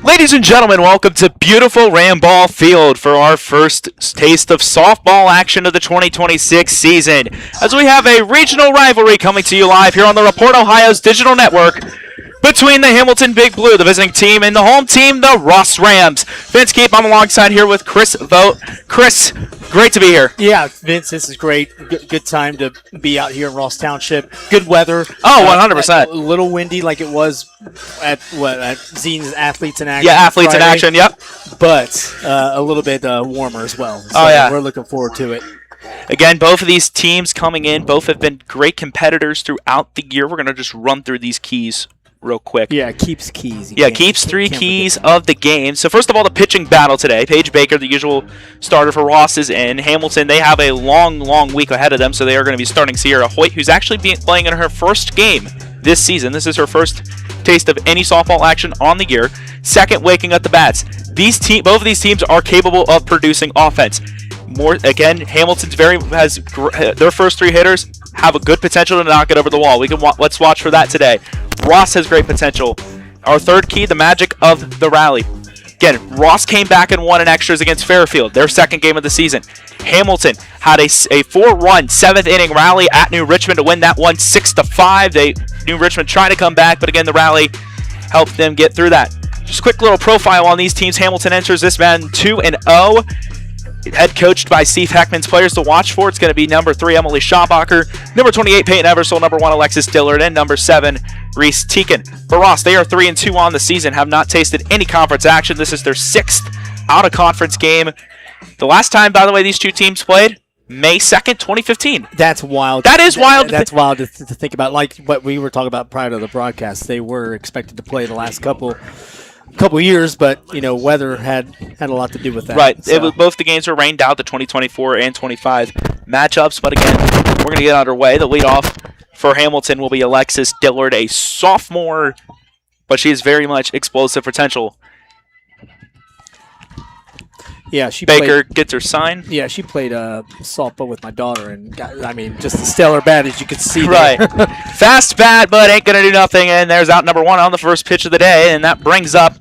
Ladies and gentlemen, welcome to beautiful Ramball Field for our first taste of softball action of the 2026 season, as we have a regional rivalry coming to you live here on the Report Ohio's digital network between the Hamilton Big Blue, the visiting team, and the home team, the Ross Rams. Vince Keep, I'm alongside here with Chris Vogt. Chris, great to be here. Yeah, Vince, this is great. Good time to be out here in Ross Township. Good weather. Oh, 100%. A little windy like it was at Zine's Athletes in Action. Yeah, Athletes Friday, in Action, yep. But a little bit warmer as well. So yeah. We're looking forward to it. Again, both of these teams coming in, both have been great competitors throughout the year. We're going to just run through these keys real quick. Yeah, Keeps keys. Keeps three keys of the game. So first of all, the pitching battle today. Paige Baker, the usual starter for Ross, is in. Hamilton, they have a long week ahead of them, so they are going to be starting Sierra Hoyt, who's actually playing in her first game this season. This is her first taste of any softball action on the year. Second, waking up the bats. Both of these teams are capable of producing offense. Hamilton's has their first three hitters have a good potential to knock it over the wall. Let's watch for that today. Ross has great potential. Our third key, the magic of the rally. Again, Ross came back and won in extras against Fairfield, their second game of the season. Hamilton had a 4-run, 7th inning rally at New Richmond to win that one 6-5. New Richmond trying to come back, but again, the rally helped them get through that. Just a quick little profile on these teams. Hamilton enters this man 2-0. Head coached by Steve Heckman's. Players to watch for, it's going to be number 3, Emily Schabacher, number 28, Peyton Eversole, number 1, Alexis Dillard, and number 7, Reese Teakin. For Ross, they are 3-2 on the season, have not tasted any conference action. This is their 6th out-of-conference game. The last time, by the way, these two teams played, May 2nd, 2015. That's wild. That is wild. That's wild to think about. Like what we were talking about prior to the broadcast, they were expected to play the last couple years, but weather had a lot to do with that. Right. So. Both the games were rained out, the 2024 and 25 matchups. But again, we're going to get underway. The leadoff for Hamilton will be Alexis Dillard, a sophomore, but she has very much explosive potential. Yeah, Baker gets her sign. Yeah, she played softball with my daughter, and just a stellar bat as you could see. Right. Fast bat, but ain't gonna do nothing. And there's out number 1 on the first pitch of the day, and that brings up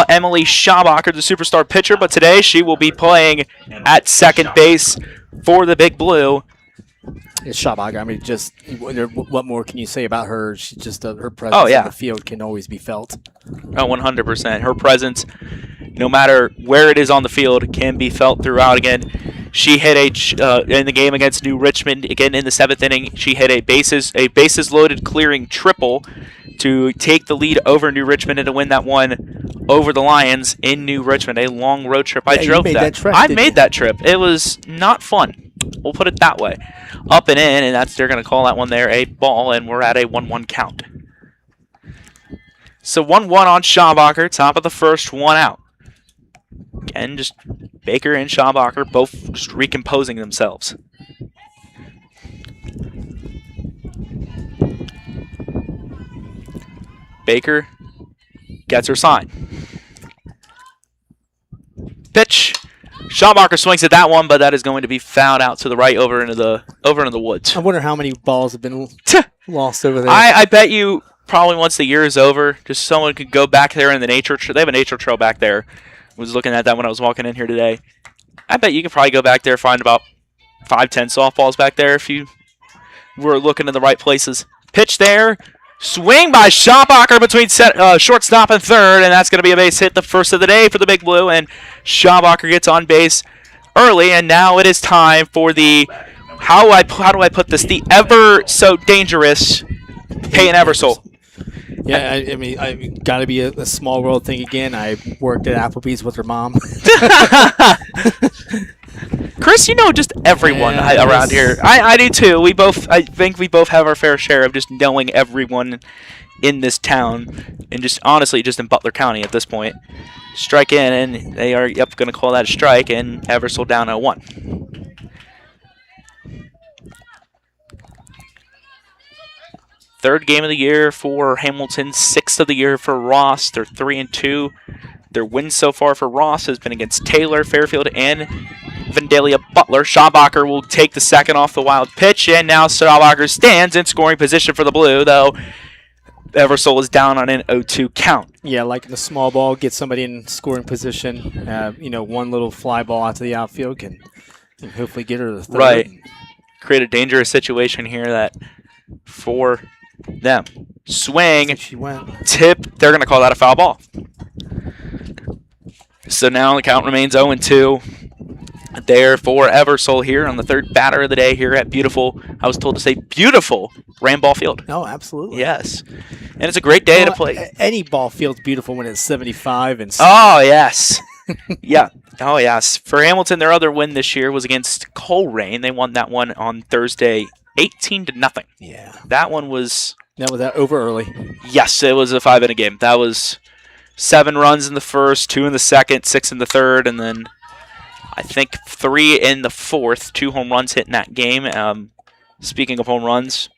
Emily Schabacher, the superstar pitcher. But today she will be playing at second base for the Big Blue. It's Schabacher. What more can you say about her? She's just her presence in the field can always be felt. Oh, 100%. Her presence, no matter where it is on the field, can be felt throughout. Again, she hit in the game against New Richmond. Again, in the 7th inning, she hit a bases loaded clearing triple to take the lead over New Richmond and to win that one over the Lions in New Richmond. A long road trip. I drove that. I made that trip. It was not fun. We'll put it that way. Up and in, and they're going to call that one there a ball, and we're at a 1-1 count. So 1-1 on Schabacher, top of the first, 1 out. Again, just Baker and Schabacher both just recomposing themselves. Baker gets her sign. Pitch. Schabacher swings at that one, but that is going to be fouled out to the right over into the woods. I wonder how many balls have been lost over there. I bet you probably once the year is over, just someone could go back there in the nature trail. They have a nature trail back there. I was looking at that when I was walking in here today. I bet you could probably go back there, find about 5-10 softballs back there if you were looking in the right places. Pitch there. Swing by Schabacher between shortstop and third, and that's going to be a base hit, the first of the day for the Big Blue, and Schabacher gets on base early, and now it is time for the, how do I put this, the ever so dangerous Peyton Eversole. Yeah, I mean, I got to be a small world thing again. I worked at Applebee's with her mom. Chris, just everyone around here. I do too. I think we both have our fair share of just knowing everyone in this town, and just honestly, just in Butler County at this point. Strike in, and they are going to call that a strike, and Eversole down 0-1. Third game of the year for Hamilton, 6th of the year for Ross. They're 3-2. Their wins so far for Ross has been against Taylor, Fairfield, and Vandalia Butler. Schabacher will take the second off the wild pitch, and now Schabacher stands in scoring position for the Blue, though Eversole is down on an 0-2 count. Yeah, like in the small ball, get somebody in scoring position. One little fly ball out to the outfield can hopefully get her to the third. Right. Create a dangerous situation here that for them. Swing, She went. tip, they're going to call that a foul ball. So now the count remains 0-2. There for Eversole here on the third batter of the day here at beautiful, I was told to say beautiful, Ramball Field. Oh, absolutely. Yes. And it's a great day to play. Any ball field's beautiful when it's 75 and. Oh, yes. Yeah. Oh, yes. For Hamilton, their other win this year was against Coleraine. They won that one on Thursday, 18-0. Yeah. That one was... That was over early. Yes, it was a 5-inning game. That was 7 runs in the first, 2 in the second, 6 in the third, and then I think 3 in the fourth. 2 home runs hit in that game. Speaking of home runs,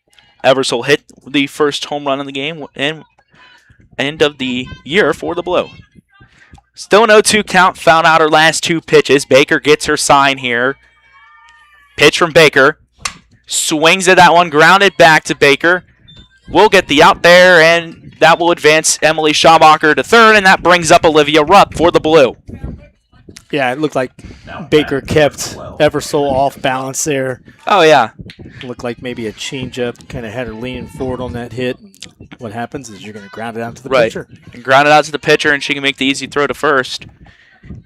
Eversole hit the first home run in the game and end of the year for the Blue. Still an 0-2 count. Found out her last 2 pitches. Baker gets her sign here. Pitch from Baker. Swings at that one. Grounded back to Baker. We'll get the out there, and that will advance Emily Schabacher to third, and that brings up Olivia Rupp for the Blue. Yeah, it looked like Baker kept Eversole off balance there. Oh, yeah. Looked like maybe a changeup, kind of had her leaning forward on that hit. What happens is you're going to ground it out to the pitcher. And ground it out to the pitcher, and she can make the easy throw to first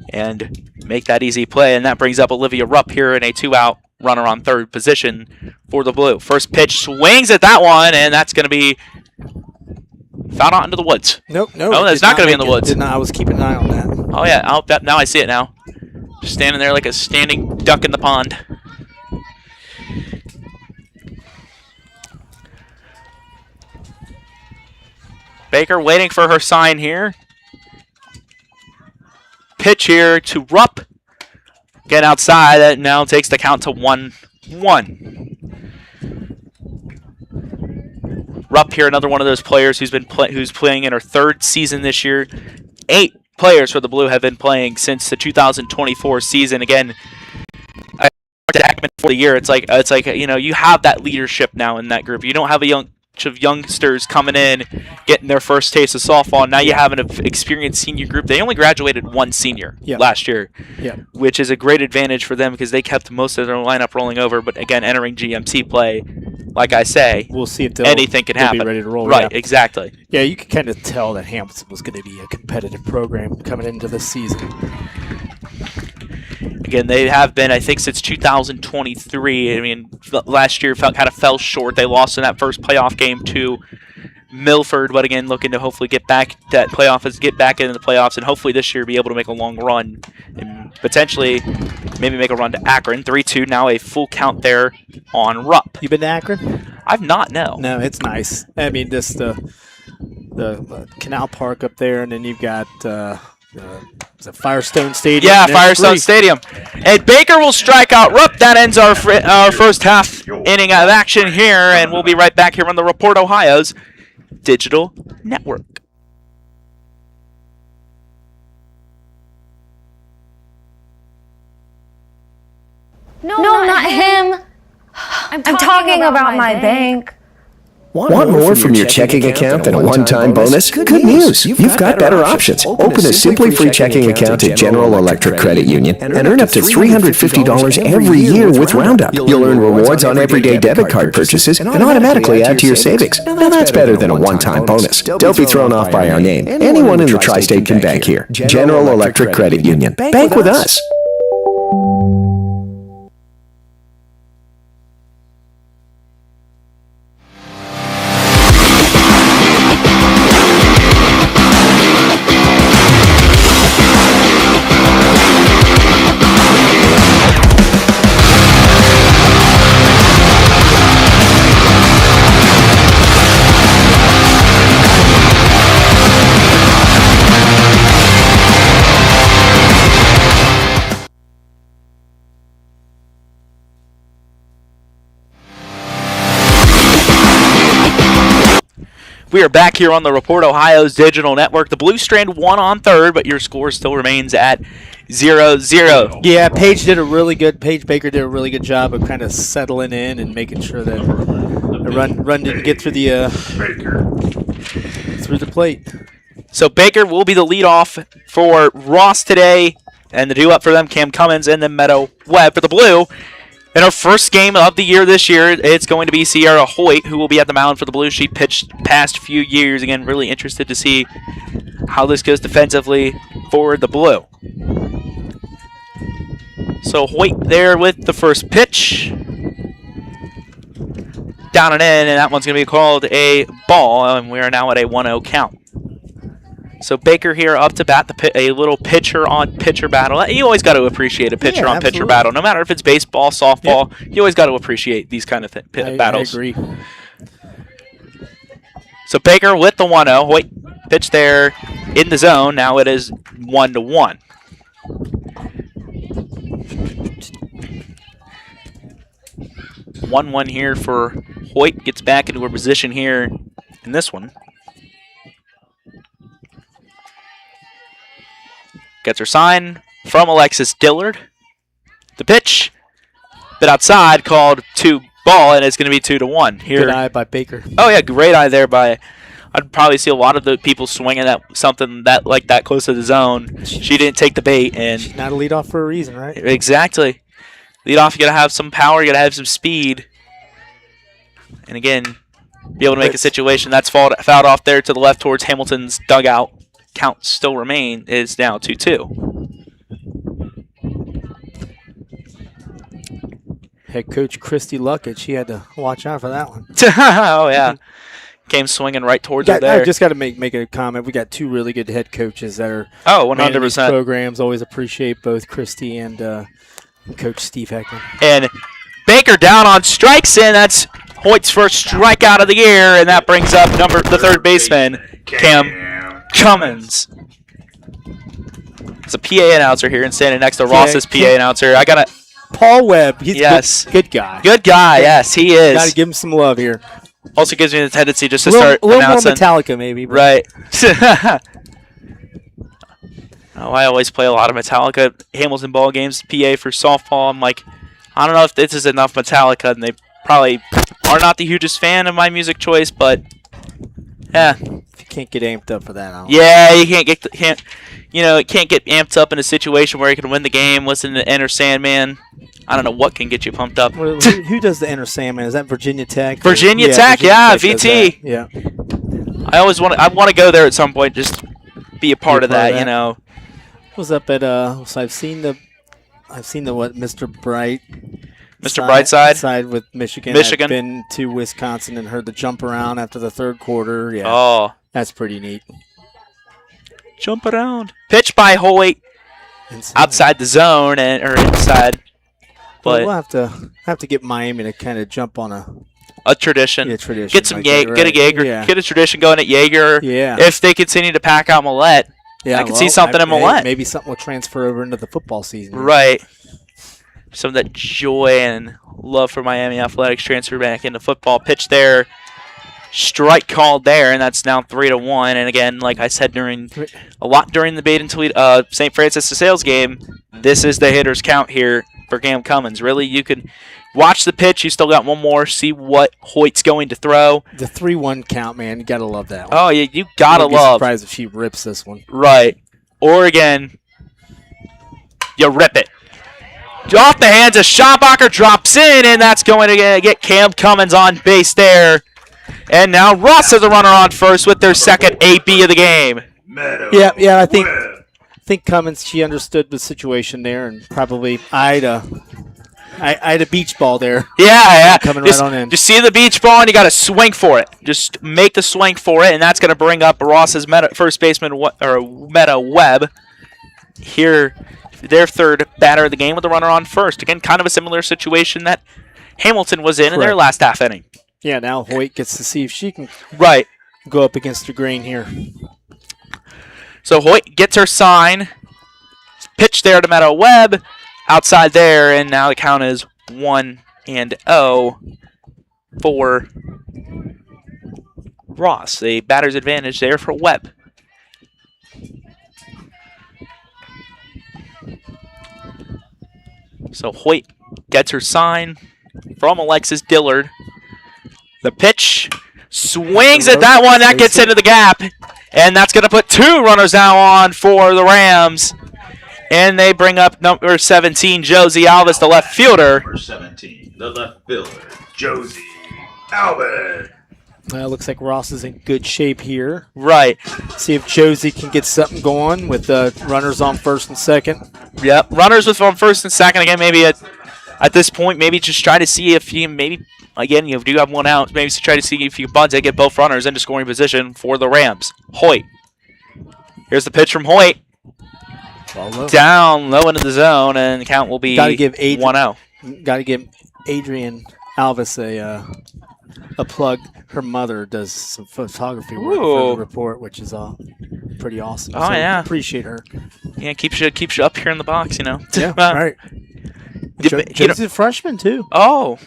and make that easy play, and that brings up Olivia Rupp here in a 2-out runner on third position for the Blue. First pitch swings at that one, and that's going to be fouled out into the woods. Nope. Oh, that's not going to be in the woods. Did not. I was keeping an eye on that. Oh, yeah. Now I see it now. Just standing there like a standing duck in the pond. Baker waiting for her sign here. Pitch here to Rupp. Get outside. That now takes the count to 1-1. Rupp here, another one of those players who's playing in her 3rd season this year. 8 players for the Blue have been playing since the 2024 season. Again, I talked to Ackman for the year. It's like you have that leadership now in that group. You don't have a bunch of youngsters coming in, getting their first taste of softball. Now you have an experienced senior group. They only graduated 1 senior last year, which is a great advantage for them because they kept most of their lineup rolling over. But again, entering GMT play, like I say, we'll see if anything can happen. Be ready to roll. Right, exactly. Yeah, you can kind of tell that Hamilton was going to be a competitive program coming into this season. Again, they have been, I think, since 2023. I mean, last year kind of fell short. They lost in that first playoff game to Milford, but again, looking to hopefully get back into the playoffs, and hopefully this year be able to make a long run and potentially maybe make a run to Akron. 3-2, now a full count there on Rupp. You been to Akron? I've not, no. No, it's nice. I mean, just the Canal Park up there, and then you've got is it Firestone Stadium? Yeah, Firestone Stadium. And Baker will strike out Rupp. That ends our first half inning of action here, and we'll be right back here on the Report Ohio's Digital Network. No, not him. I'm talking about my bank. Want more from your checking account than a one-time bonus? Good news! You've got better options. Open a Simply Free checking account at General Electric Credit Union and earn up to $350 every year with Roundup. You'll earn rewards on everyday debit card purchases and automatically add to your savings. Now that's better than a one-time bonus. Don't be thrown off by our name. Anyone in the tri-state can bank here. General Electric Credit Union. Bank with us. We are back here on the Report Ohio's Digital Network. The Blue Strand won on third, but your score still remains at 0-0. Yeah, Paige Baker did a really good job of kind of settling in and making sure that the run didn't get through the through the plate. So Baker will be the leadoff for Ross today. And the due up for them, Cam Cummins and then Meadow Webb for the Blue. In our first game of the year this year, it's going to be Sierra Hoyt, who will be at the mound for the Blue. She pitched past few years. Again, really interested to see how this goes defensively for the Blue. So Hoyt there with the first pitch. Down and in, and that one's going to be called a ball, and we are now at a 1-0 count. So Baker here up to bat, a little pitcher-on-pitcher battle. You always got to appreciate a pitcher-on-pitcher battle. No matter if it's baseball, softball, you always got to appreciate these kind of battles. I agree. So Baker with the 1-0. Hoyt pitch there in the zone. Now it is 1-1. One here for Hoyt. Gets back into her position here in this one. Gets her sign from Alexis Dillard. The pitch, bit outside, called 2 ball, and it's going to be 2-1 here. Good eye by Baker. Oh yeah, great eye there by. I'd probably see a lot of the people swinging at something that like that close to the zone. She didn't take the bait, and she's not a leadoff for a reason, right? Exactly. Leadoff, you got to have some power, you got to have some speed, and again, be able to make a situation that's fouled off there to the left towards Hamilton's dugout. Count still remain is now 2-2. Head coach Christy Luckett, she had to watch out for that one. Oh yeah, came swinging right towards her there. I just got to make a comment. We got 2 really good head coaches that are 100% programs. Always appreciate both Christy and Coach Steve Heckman. And Baker down on strikes, and that's Hoyt's first strikeout of the year, and that brings up the third baseman, Cam Cummins. There's a PA announcer here and standing next to Ross's PA announcer. I got to Paul Webb. He's good guy. Good guy, yes, he is. Got to give him some love here. Also gives me the tendency just to start announcing. A little more Metallica, maybe. Right. I always play a lot of Metallica Hamilton ball games, PA for softball. I'm like, I don't know if this is enough Metallica, and they probably are not the hugest fan of my music choice, but yeah. Can't get amped up for that. Yeah, you can't get amped up in a situation where you can win the game. Listen to Enter Sandman. I don't know what can get you pumped up. Who does the Enter Sandman? Is that Virginia Tech? Virginia Tech, VT. Yeah. I want to go there at some point. Just be a part of that. You know. Was up at so I've seen the what Mr. Bright. Mr. Brightside? Side with Michigan. I've been to Wisconsin and heard the jump around after the third quarter. Yeah. Oh. That's pretty neat. Jump around. Pitch by Hoyt. Outside the zone or inside. But we'll have to get Miami to kind of jump on a tradition. Yeah, tradition. Get some get a Jaeger. Yeah. Get a tradition going at Jaeger. Yeah. If they continue to pack out Millette. Yeah, I can see something in Millette. Maybe something will transfer over into the football season. Right. Some of that joy and love for Miami Athletics transfer back into football. Pitch there. Strike called there, and that's now 3-1. And again, like I said during the Baden St. Francis de Sales game, this is the hitter's count here for Cam Cummins. Really, you can watch the pitch. You still got one more. See what Hoyt's going to throw. The 3-1 count, man. You gotta love that one. Oh yeah, you gotta love. I'm surprised if she rips this one. Right. Or again, you rip it. Off the hands of Schombacher, drops in, and that's going to get Cam Cummins on base there. And now Ross is the runner on first with their second AB of the game. Yeah, I think Cummins, she understood the situation there and probably eyed a beach ball there. Yeah. Coming right on in. Just see the beach ball, and you got to swing for it. Just make the swing for it, and that's going to bring up Ross's first baseman, Meadow Webb. Here, their third batter of the game with the runner on first. Again, kind of a similar situation that Hamilton was in their last half inning. Yeah, now Hoyt gets to see if she can go up against the grain here. So Hoyt gets her sign. Pitch there to Meadow Webb. Outside there, and now the count is 1-0 for Ross. A batter's advantage there for Webb. So Hoyt gets her sign from Alexis Dillard. The pitch swings at that one. That gets into the gap. And that's going to put 2 runners now on for the Rams. And they bring up number 17, Josie Alvis, the left fielder. Number 17, the left fielder, Josie Alvis. Looks like Ross is in good shape here. Right. See if Josie can get something going with runners on first and second. Yep. Runners with on first and second. Again, maybe at this point, maybe just try to see if you maybe, again, you do have one out. Maybe try to see if you can bunt it, get both runners into scoring position for the Rams. Hoyt. Here's the pitch from Hoyt. Low. Down low into the zone, and the count will be 1-0. Got to give Adrian Alvis a plug. Her mother does some photography work for the report, which is pretty awesome. Oh, yeah. Appreciate her. Yeah, keeps you up here in the box, you know. Yeah, right. Josie's a freshman, too. Oh.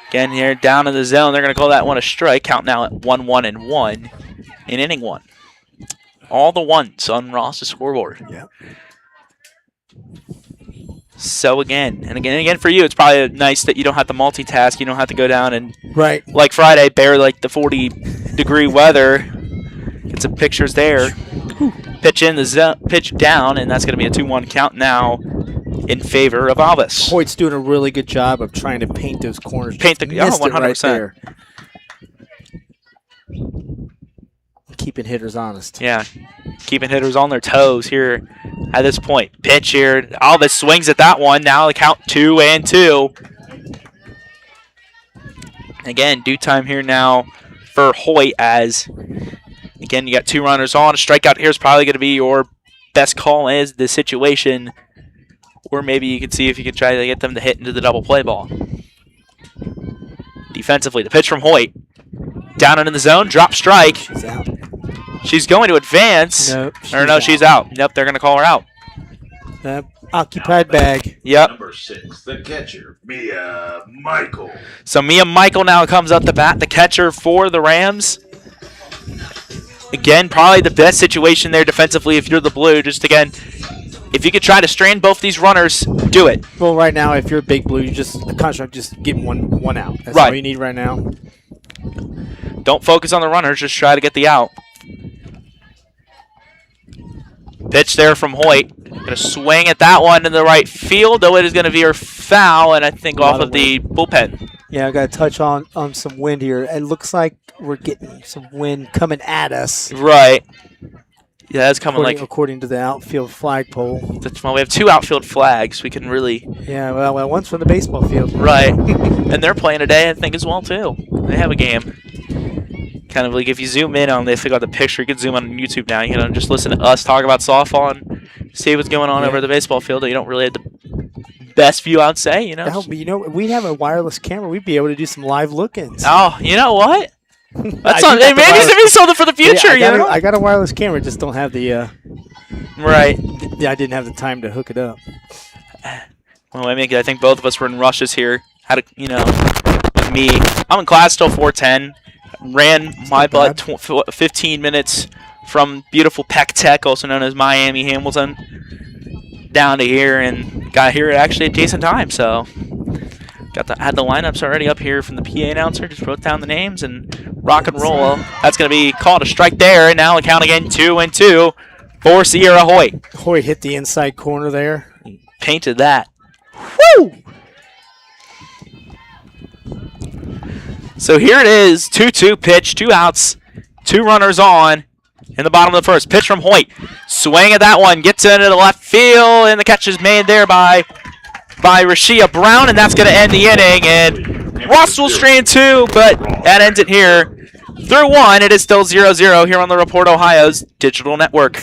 Again, here down in the zone. They're going to call that one a strike. Count now at 1-1-1 in inning 1. All the ones on Ross's scoreboard. Yeah. So again for you, it's probably nice that you don't have to multitask. You don't have to go down and like Friday, bear like the 40-degree weather. Get some pictures there. Pitch in the zone, pitch down, and that's going to be a 2-1 count now in favor of Alvis. Hoyt's doing a really good job of trying to paint those corners. 100%. Keeping hitters honest. Yeah, keeping hitters on their toes here at this point. Pitch here. Alvis swings at that one. Now the count 2-2. Again, due time here now for Hoyt as, again, you got 2 runners on. A strikeout here is probably going to be your best call as the situation. Or maybe you can see if you can try to get them to hit into the double play ball. Defensively, the pitch from Hoyt. Down into the zone, drop strike. She's out. She's going to advance. Nope. She's out. Yep, they're going to call her out. Occupied bag. Yep. Number 6, the catcher, Mia Michael. So Mia Michael now comes up to bat, the catcher for the Rams. Again, probably the best situation there defensively if you're the Blue. Just again, if you could try to strand both these runners, do it. Well, right now, if you're Big Blue, you just get one out. That's right. All you need right now. Don't focus on the runners, just try to get the out. Pitch there from Hoyt. Going to swing at that one in the right field, though it is going to veer foul, and I think off of the bullpen. Yeah, I got to touch on some wind here. It looks like we're getting some wind coming at us. Right. Yeah, that's coming according to the outfield flagpole. Well, we have 2 outfield flags. We can really. Yeah, well, one's from the baseball field. Right, and they're playing today, I think, as well too. They have a game. Kind of like if you zoom in on, if they got the picture, you can zoom on YouTube now. You can just listen to us talk about softball and see what's going on over at the baseball field. You don't really have the best view, I'd say. You know. No, but we have a wireless camera. We'd be able to do some live look-ins. Oh, you know what? That's maybe something for the future. Yeah, I got a wireless camera, just don't have the. Right. Yeah, I didn't have the time to hook it up. Well, I think both of us were in rushes here. Had with me, I'm in class till 4:10. Ran my butt 15 minutes from beautiful Peck Tech, also known as Miami Hamilton, down to here, and got here actually at decent time. So had the lineups already up here from the PA announcer. Just wrote down the names and rock and roll. That's going to be called a strike there, and now the count again 2-2 for Sierra Hoyt. Hoyt hit the inside corner there. Painted that. Woo! So here it is, 2-2 pitch, 2 outs, 2 runners on in the bottom of the first. Pitch from Hoyt. Swing at that one, gets into the left field, and the catch is made there by Rashia Brown, and that's going to end the inning. And Ross will strain 2, but that ends it here. Through 1, it is still 0-0 here on the Report Ohio's digital network.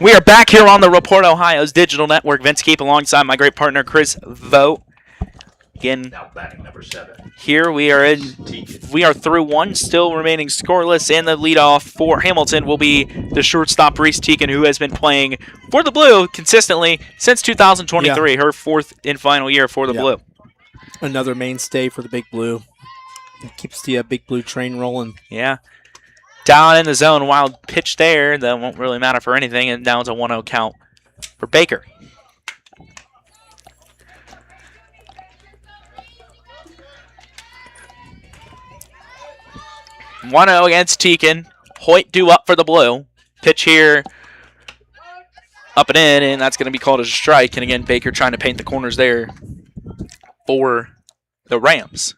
We are back here on the Report Ohio's digital network. Vince Keep alongside my great partner Chris Vogt. Again, Now batting number 7. here we are through one, still remaining scoreless, and the leadoff for Hamilton will be the shortstop Reese Teakin, who has been playing for the Blue consistently since 2023, her 4th and final year for the Blue. Another mainstay for the Big Blue. It keeps the Big Blue train rolling. Yeah. Down in the zone, wild pitch there. That won't really matter for anything, and now it's a 1-0 count for Baker. (1-0) against Teakin. Hoyt due up for the Blue. Pitch here, up and in, and that's going to be called as a strike. And again, Baker trying to paint the corners there for the Rams.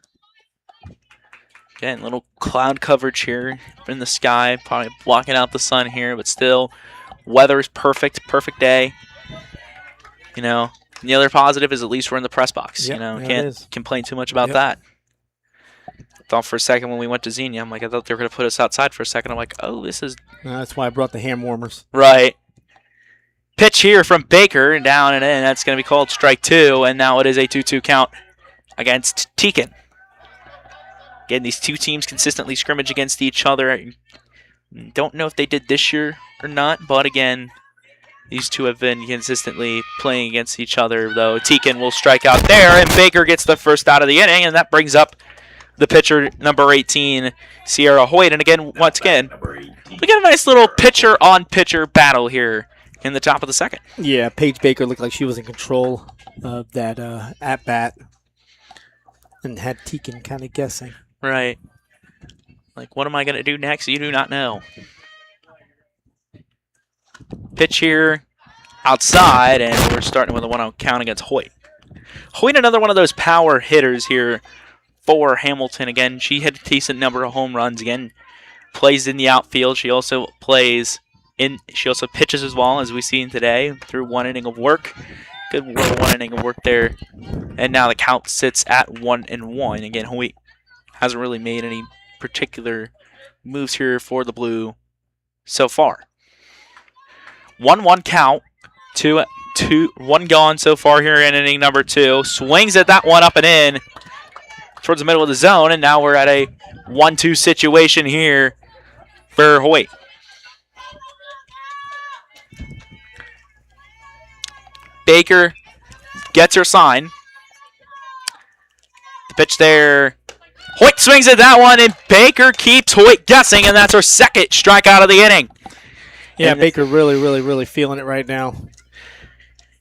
Again, little cloud coverage here in the sky, probably blocking out the sun here, but still, weather is perfect, perfect day. You know, and the other positive is at least we're in the press box. Yep, you know, yeah, can't complain too much about that. Thought for a second when we went to Xenia, I'm like, I thought they were going to put us outside for a second. I'm like, oh, this is That's why I brought the hand warmers. right. Pitch here from Baker, and down and in. That's going to be called strike 2, and now it is a 2-2 count against Teakin. Again, these two teams consistently scrimmage against each other. I don't know if they did this year or not, but again, these two have been consistently playing against each other, though. Teakin will strike out there, and Baker gets the first out of the inning, and that brings up the pitcher, number 18, Sierra Hoyt. And again, once again, we get a nice little pitcher-on-pitcher battle here in the top of the second. Yeah, Paige Baker looked like she was in control of that at-bat and had Teakin kind of guessing. Right. Like, what am I going to do next? You do not know. Pitch here outside, and we're starting with a 1-0 count against Hoyt. Hoyt, another one of those power hitters here for Hamilton. Again, she had a decent number of home runs. Again, plays in the outfield. She also pitches as well, as we've seen today, through 1 inning of work. Good 1 inning of work there. And now the count sits at 1-1. Again, Hoyt hasn't really made any particular moves here for the Blue so far. 1-1 count. 1 gone so far here in inning number 2. Swings at that one up and in towards the middle of the zone, and now we're at a 1-2 situation here for Hoyt. Baker gets her sign. The pitch there. Hoyt swings at that one, and Baker keeps Hoyt guessing, and that's her second strikeout of the inning. Yeah, And Baker really feeling it right now.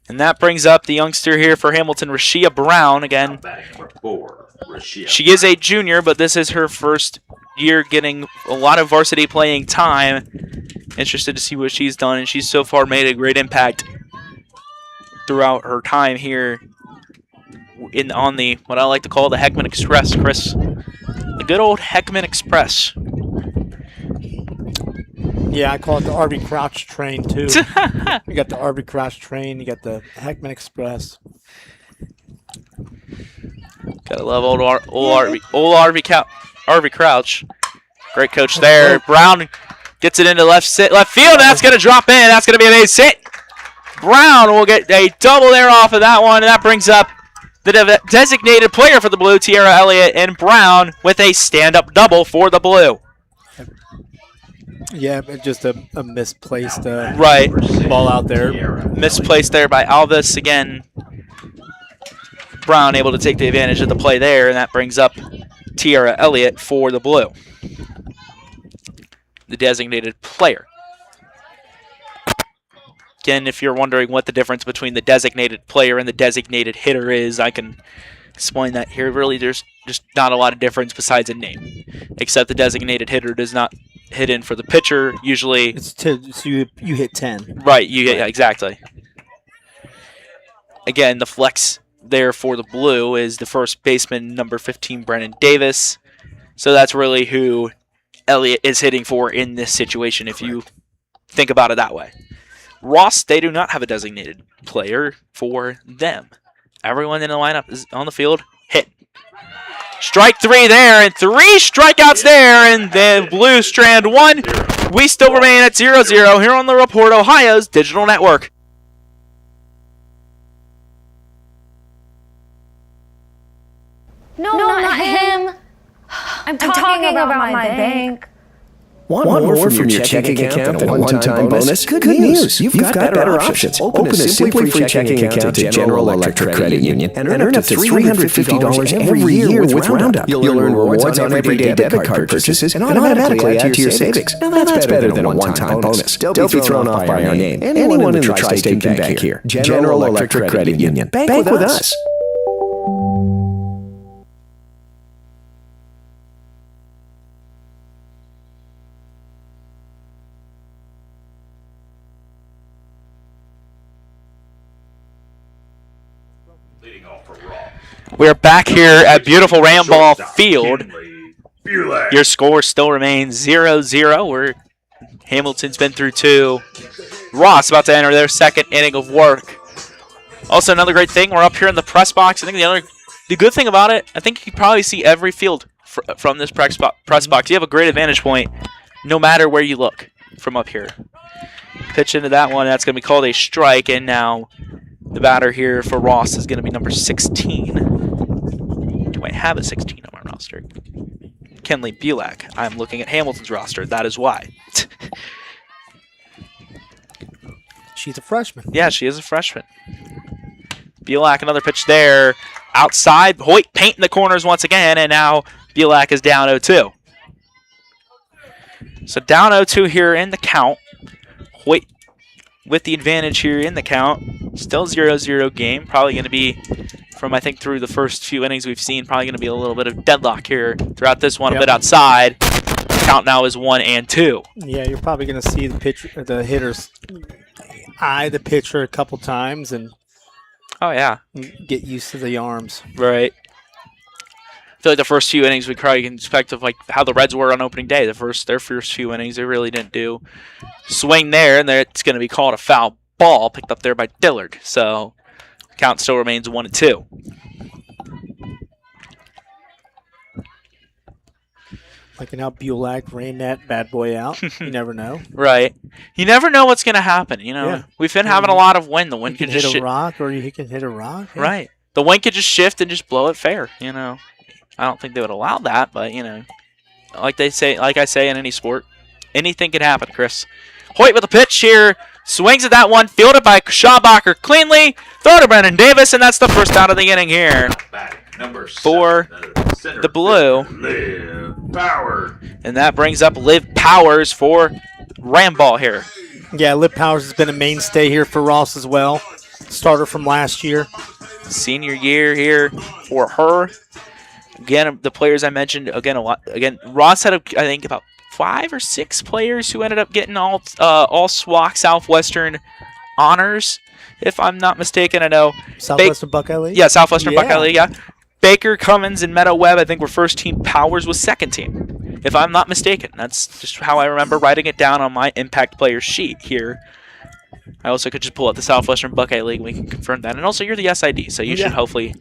And that brings up the youngster here for Hamilton, Rashia Brown. Again, Batting number 4, Rashia. she is a junior, but this is her first year getting a lot of varsity playing time. Interested to see what she's done, and she's so far made a great impact throughout her time here on the, what I like to call the Heckman Express, Chris. The good old Heckman Express. Yeah, I call it the Arby Crouch train, too. You got the Arby Crouch train. You got the Heckman Express. Gotta love old Arby Crouch. Great coach there. Brown gets it into left field. That's going to drop in. That's going to be a base hit. Brown will get a double there off of that one, and that brings up the designated player for the Blue, Tiara Elliott, and Brown with a stand-up double for the Blue. Yeah, but just a misplaced Right. ball out there. Misplaced there by Alvis. Again, Brown able to take the advantage of the play there, and that brings up Tiara Elliott for the Blue, the designated player. Again, if you're wondering what the difference between the designated player and the designated hitter is, I can explain that here. Really, there's just not a lot of difference besides a name, except the designated hitter does not hit in for the pitcher. Usually, It's so you hit 10. right, yeah, exactly. Again, the flex there for the Blue is the first baseman, number 15, Brennan Davis. So that's really who Elliott is hitting for in this situation, if you think about it that way. Ross, they do not have a designated player for them. Everyone in the lineup is on the field. Hit. Strike 3 there, and 3 strikeouts there, and the Blue strand 1. We still remain at 0-0 here on the Report Ohio's Digital Network. No, not him. I'm talking about my bank. Want more from your checking account than a one-time bonus? Good news! You've got better options. Open a Simply Free checking account at General Electric Credit Union and earn up to $350 every year with Roundup. You'll earn rewards on everyday debit card purchases and automatically add to your savings. Now that's better than a one-time bonus. Don't be thrown off by our name. Anyone in the tri-state can bank here. General Electric Credit Union. Bank with us. We're back here at beautiful Ramball Field. Bulak. Your score still remains 0-0. Where Hamilton's been through 2. Ross about to enter their second inning of work. Also, another great thing, we're up here in the press box. I think the good thing about it, I think you can probably see every field from this press box. You have a great advantage point no matter where you look from up here. Pitch into that one. That's going to be called a strike. And now the batter here for Ross is going to be number 16. Do I have a 16 on my roster? Kenley Bulak. I'm looking at Hamilton's roster. That is why. She's a freshman. Yeah, she is a freshman. Bulak, another pitch there. Outside, Hoyt painting the corners once again, and now Bulak is down 0-2. So down 0-2 here in the count. Hoyt with the advantage here in the count. Still 0-0 game. Probably going to be, from I think through the first few innings we've seen, probably going to be a little bit of deadlock here throughout this one. Yep. A bit outside. The count now is 1-2. Yeah, you're probably going to see the hitters eye the pitcher a couple times and get used to the arms. Right. I feel like the first few innings we probably can expect of like how the Reds were on opening day. Their first few innings they really didn't do. Swing there, and it's going to be called a foul ball, picked up there by Dillard. So count still remains 1-2. Like how Bulak ran that bad boy out. You never know. Right. You never know what's going to happen. You know, we've been having a lot of wind. The wind could just hit a rock, or he can hit a rock. Yeah. Right. The wind could just shift and just blow it fair. You know, I don't think they would allow that, but you know, like I say in any sport, anything can happen. Chris Hoyt with a pitch here, swings at that one, fielded by Schabacher cleanly, throw to Brennan Davis, and that's the first out of the inning here for the Blue. Liv Power. And that brings up Liv Powers for Ramball here. Yeah, Liv Powers has been a mainstay here for Ross as well. Starter from last year. Senior year here for her. Again, the players I mentioned, again, Ross had, I think, about 5 or 6 players who ended up getting all SWAC Southwestern honors, if I'm not mistaken. I know. Southwestern Buckeye League? Yeah, Southwestern Buckeye League, yeah. Baker, Cummins, and Meadow Webb, I think, were first team. Powers was second team, if I'm not mistaken. That's just how I remember writing it down on my impact player sheet here. I also could just pull up the Southwestern Buckeye League. We can confirm that. And also, you're the SID, so you should hopefully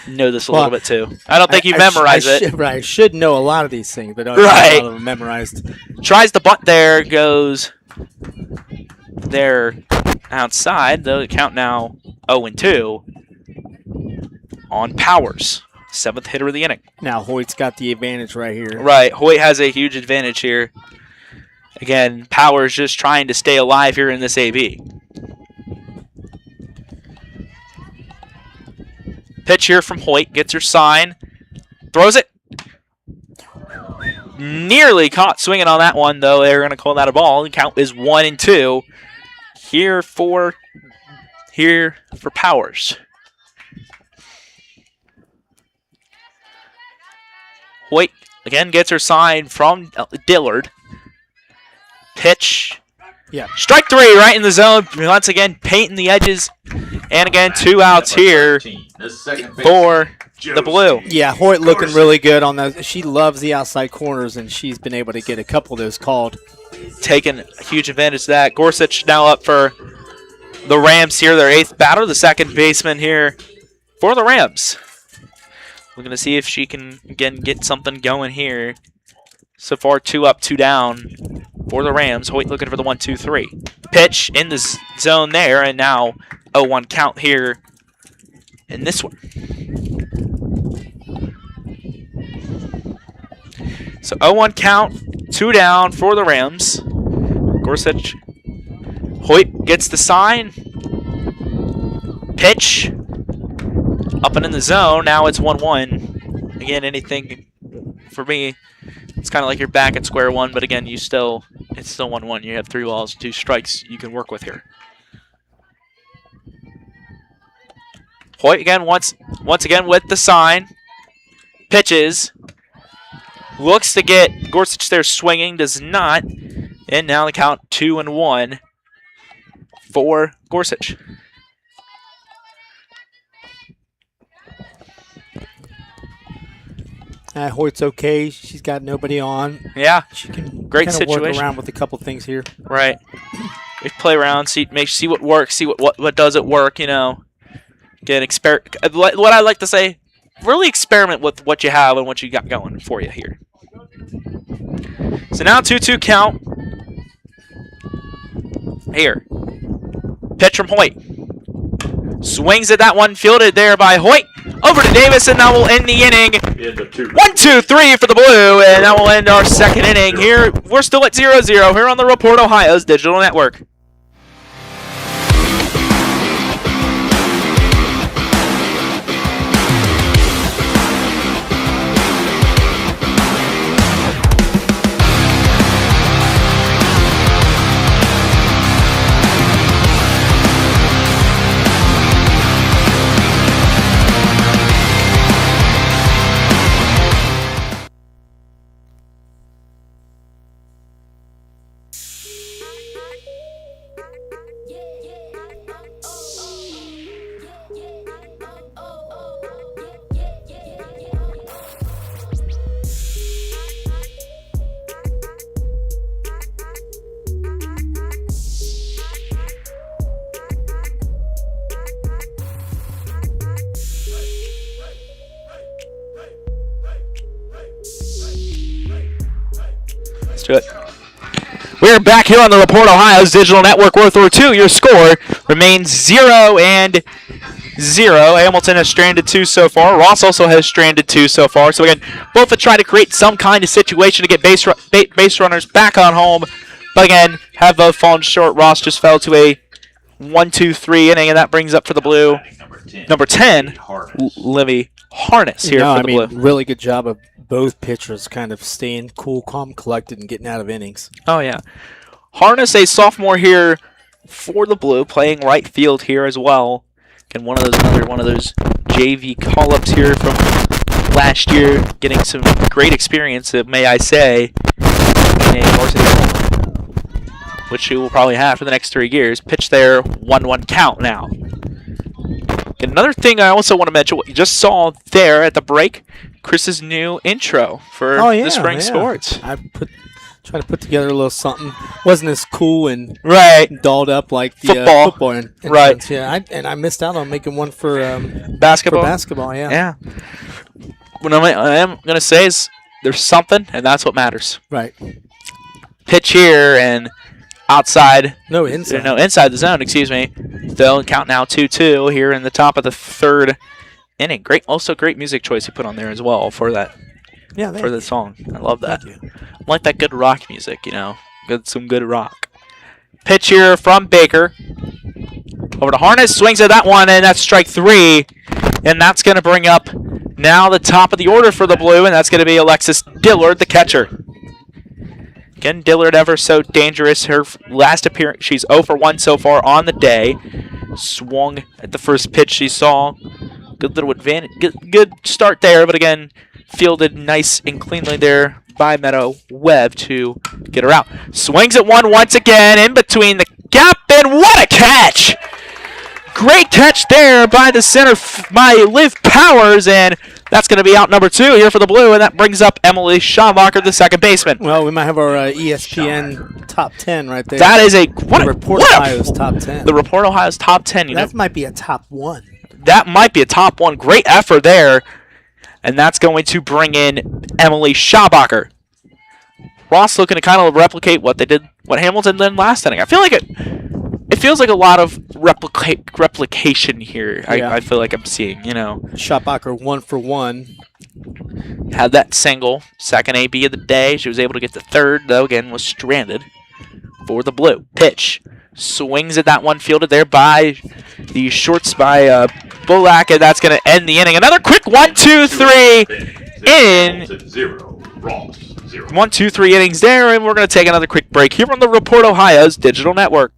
know this a little bit too. I don't think you memorize it. Right, I should know a lot of these things, but I don't have a lot of them memorized. Tries the bunt there, goes there outside. The count now 0-2 on Powers, 7th hitter of the inning. Now Hoyt's got the advantage right here. Right, Hoyt has a huge advantage here. Again, Powers just trying to stay alive here in this AB. Pitch here from Hoyt, gets her sign, throws it. Nearly caught swinging on that one, though. They're going to call that a ball. The count is 1-2 here for Powers. Hoyt again gets her sign from Dillard. Pitch. Yeah. Strike 3 right in the zone. Once again, painting the edges. And again, 2 outs here for the Blue. Yeah, Hoyt looking really good on those. She loves the outside corners, and she's been able to get a couple of those called. Taking a huge advantage of that. Gorsuch now up for the Rams here. Their 8th batter, the second baseman here for the Rams. We're going to see if she can, again, get something going here. So far, 2 up, 2 down for the Rams. Hoyt looking for the 1-2-3. Pitch in the zone there, and now 0-1 count here in this one. So 0-1 count, 2 down for the Rams. Gorsuch. Hoyt gets the sign. Pitch. Up and in the zone. Now it's 1-1. Again, anything for me, it's kind of like you're back at square one, but again, it's still 1-1. You have 3 balls, 2 strikes you can work with here. Hoyt again, once again with the sign. Pitches. Looks to get Gorsuch there swinging, does not. And now the count 2-1 for Gorsuch. Hoyt's okay. She's got nobody on. Yeah, She can great kinda situation. work around with a couple things here. Right. We play around, see what works, see what doesn't work. You know, get what I like to say, really experiment with what you have and what you got going for you here. So now 2-2 count. Here. Pitch from Hoyt. Swings at that one, fielded there by Hoyt. Over to Davis, and that will end the inning. 1-2-3 for the Blue, and that will end our second inning. Here, we're still at 0-0 here on the Report Ohio's Digital Network. Let's do it. We're back here on the Report Ohio's Digital Network. Worth or 2. Your score remains 0-0. Hamilton has stranded 2 so far. Ross also has stranded 2 so far. So again, both have tried to create some kind of situation to get base runners back on home. But again, have both fallen short. Ross just fell to a 1-2-3 inning, and that brings up for the Blue number 10, Livy Harness here for the Blue. Really good job of both pitchers kind of staying cool, calm, collected, and getting out of innings. Oh, yeah. Harness, a sophomore here for the Blue, playing right field here as well. And another one of those JV call-ups here from last year, getting some great experience, may I say, in a varsity role, which he will probably have for the next 3 years. Pitch there, 1-1 count now. Another thing I also want to mention, what you just saw there at the break, Chris's new intro for the spring sports. I trying to put together a little something. Wasn't as cool and dolled up like the football entrance. right. Yeah, I missed out on making one for basketball. For basketball, yeah. Yeah. What I am going to say is there's something, and that's what matters. Right. Pitch here and outside. No, inside. No, inside the zone, excuse me. Though, count now 2-2 here in the top of the 3rd inning. Also great music choice you put on there as well for that. Yeah, for the song. I love that. I like that good rock music, you know. Some good rock. Pitch here from Baker. Over to Harness. Swings at that one, and that's strike 3. And that's going to bring up now the top of the order for the Blue, and that's going to be Alexis Dillard, the catcher. Again, Dillard ever so dangerous. Her last appearance, she's 0 for 1 so far on the day. Swung at the first pitch she saw. Good little advantage. Good start there, but again, fielded nice and cleanly there by Meadow Webb to get her out. Swings at one once again in between the gap, and what a catch! Great catch there by the center, by Liv Powers, and that's going to be out number 2 here for the Blue, and that brings up Emily Schaumacher, the second baseman. Well, we might have our ESPN top 10 right there. That is the Report Ohio's top 10. The Report Ohio's top 10. That might be a top 1. That might be a top 1. Great effort there. And that's going to bring in Emily Schaumacher. Ross looking to kind of replicate what Hamilton did last inning. I feel like it feels like a lot of replication here. Yeah. I feel like I'm seeing, Schotbacher 1 for 1. Had that single, second AB of the day. She was able to get to third, though again was stranded for the blue. Pitch. Swings at that one, fielded there by the shorts by Bulak, and that's going to end the inning. Another quick 1-2-3 in. 0. Ross 0. 1-2-3 innings there, and we're going to take another quick break here on the Report Ohio's Digital Network.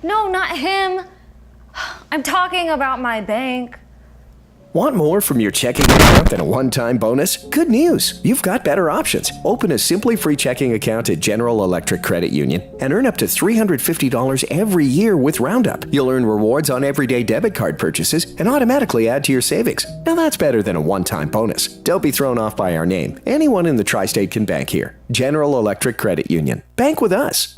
No, not him. I'm talking about my bank. Want more from your checking account than a one-time bonus? Good news! You've got better options. Open a Simply Free checking account at General Electric Credit Union and earn up to $350 every year with Roundup. You'll earn rewards on everyday debit card purchases and automatically add to your savings. Now that's better than a one-time bonus. Don't be thrown off by our name. Anyone in the tri-state can bank here. General Electric Credit Union. Bank with us.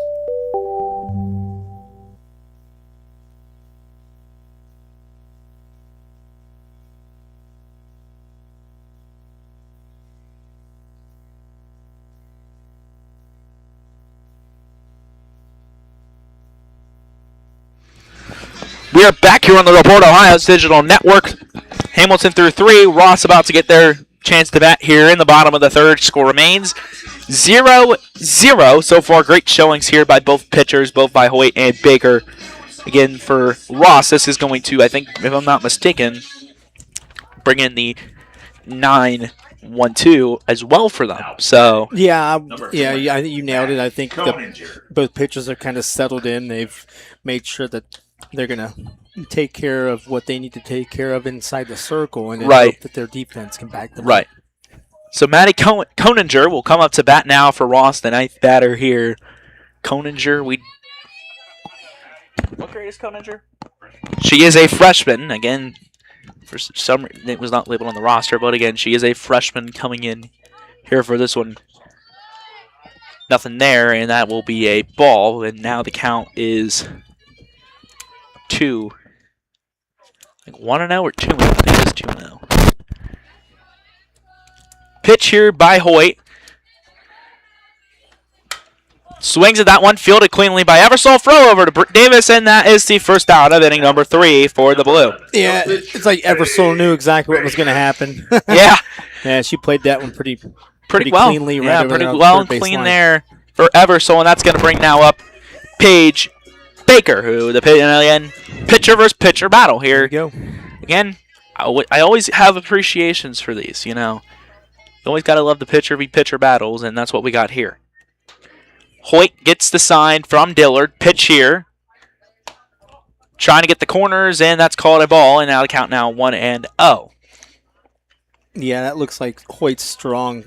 We are back here on the Report Ohio's Digital Network. Hamilton through 3. Ross about to get their chance to bat here in the bottom of the third. Score remains 0-0. So far, great showings here by both pitchers, both by Hoyt and Baker. Again, for Ross, this is going to, I think, if I'm not mistaken, bring in the 9-1-2 as well for them. So Yeah, I think you nailed it. I think both pitchers are kind of settled in. They've made sure that they're going to take care of what they need to take care of inside the circle, and then hope that their defense can back them up. Right. So Maddie Koninger will come up to bat now for Ross, the ninth batter here. Koninger, what grade is Koninger? She is a freshman. Again, for some reason it was not labeled on the roster, but again, she is a freshman coming in here for this one. Nothing there, and that will be a ball, and now the count is 2. Like 1-0 or 2-0? I think it's 2-0. Pitch here by Hoyt. Swings at that one, fielded cleanly by Eversole. Throw over to Davis, and that is the first out of inning number 3 for the Blue. Yeah, it's like Eversole knew exactly what was going to happen. Yeah, she played that one pretty well. cleanly. Yeah, right pretty over well the and third clean baseline. there for Eversole, and that's going to bring now up Paige Baker, who pitcher versus pitcher battle here. There you go. Again, I always have appreciations for these, You always got to love the pitcher v. pitcher battles, and that's what we got here. Hoyt gets the sign from Dillard. Pitch here. Trying to get the corners, and that's called a ball, and now the count now 1-0. Yeah, that looks like Hoyt's strong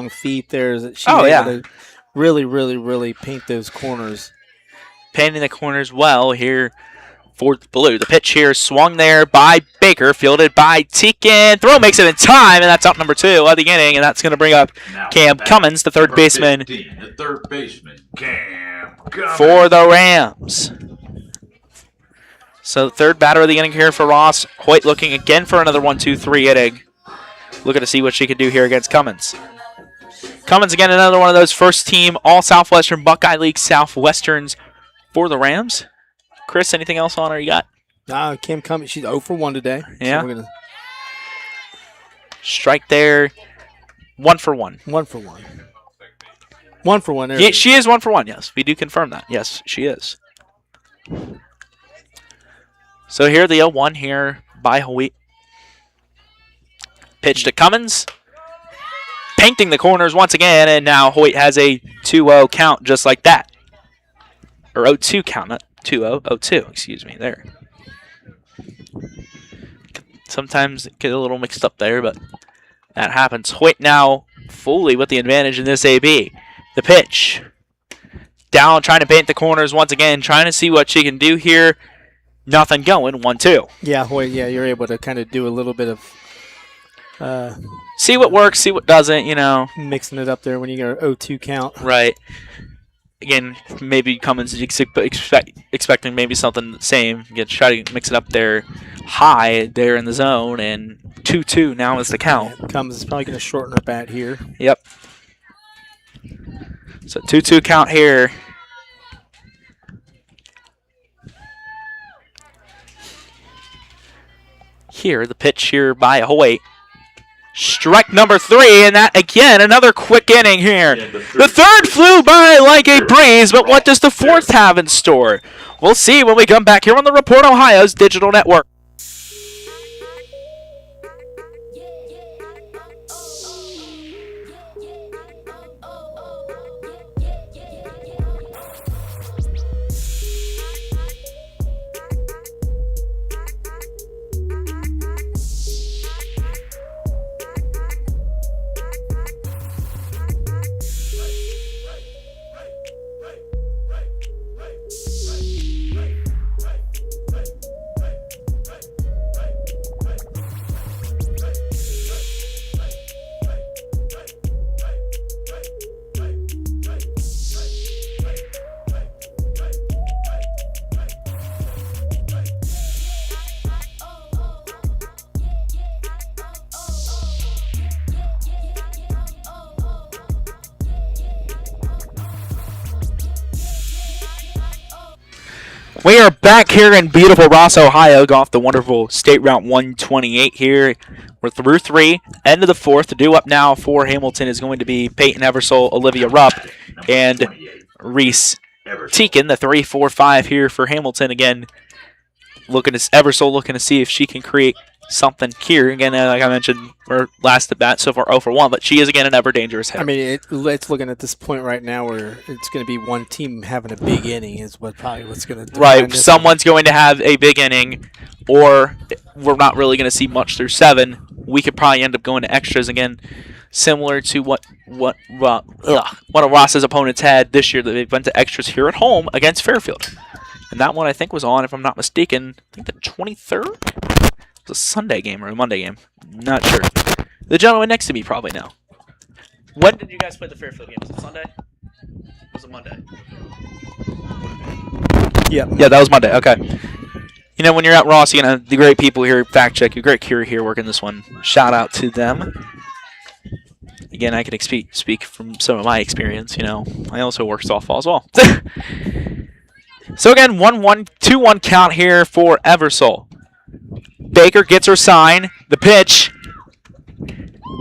feet there. She's Oh, yeah. able to really, really, really paint those corners. Painting the corners well here for the Blue. The pitch here swung there by Baker, fielded by Teakin. Throw makes it in time, and that's out number 2 of the inning, and that's going to bring up Cam Cummins, the third baseman, 15, the third baseman, Cam Cummins. for the Rams. So third batter of the inning here for Ross. Hoyt looking again for another 1-2-3 inning. Looking to see what she can do here against Cummins. Cummins again, another one of those first team All Southwestern Buckeye League Southwesterns for the Rams. Chris, anything else on her you got? Cam Cummins, she's 0 for 1 today. Yeah. So we're gonna Strike there. 1 for 1. 1 for 1. 1 for 1. Yeah, she is 1 for 1, yes. We do confirm that. Yes, she is. So here the 0-1 here by Hoyt. Pitch to Cummins. Painting the corners once again, and now Hoyt has a 2-0 count just like that. Or 0-2 count, not 2-0. 0-2, excuse me, there. Sometimes it gets a little mixed up there, but that happens. Hoyt now fully with the advantage in this AB. The pitch. Down, trying to paint the corners once again, trying to see what she can do here. Nothing going, 1-2. Yeah, Hoyt, you're able to kind of do a little bit of see what works, see what doesn't, mixing it up there when you get an 0-2 count. Right. again, maybe Cummins expecting maybe something the same. Again, try to mix it up there high there in the zone, and 2-2 now is the count. Yeah, Cummins is probably going to shorten her bat here. Yep. So 2-2 count here. Here, the pitch here by Hoyt. Strike number 3, and that, again, another quick inning here. The third flew by like a breeze, but what does the fourth have in store? We'll see when we come back here on the Report Ohio's digital network. We are back here in beautiful Ross, Ohio. Go off the wonderful State Route 128 here. We're through 3, end of the 4th. The due up now for Hamilton is going to be Peyton Eversole, Olivia Rupp, and Reese Teakin. The 3-4-5 here for Hamilton. Again, Eversole looking to see if she can create something here. Again, like I mentioned, her last at bat so far 0-for-1, but she is again an ever dangerous hitter. I mean, it's looking at this point right now where it's going to be one team having a big inning is what's going to right. Someone's going to have a big inning, or we're not really going to see much through 7. We could probably end up going to extras again, similar to what one of Ross's opponents had this year. That they went to extras here at home against Fairfield, and that one I think was on, if I'm not mistaken, I think the 23rd. It was a Sunday game or a Monday game. Not sure. The gentleman next to me probably know. When did you guys play the Fairfield game? Was it Sunday? Was it Monday? Yeah, that was Monday. Okay. You know, when you're at Ross, you know, the great people here, Fact Check, your great crew here working this one. Shout out to them. Again, I can speak from some of my experience, you know. I also work softball as well. So again, 1-1, 2-1 count here for Eversole. Baker gets her sign. The pitch.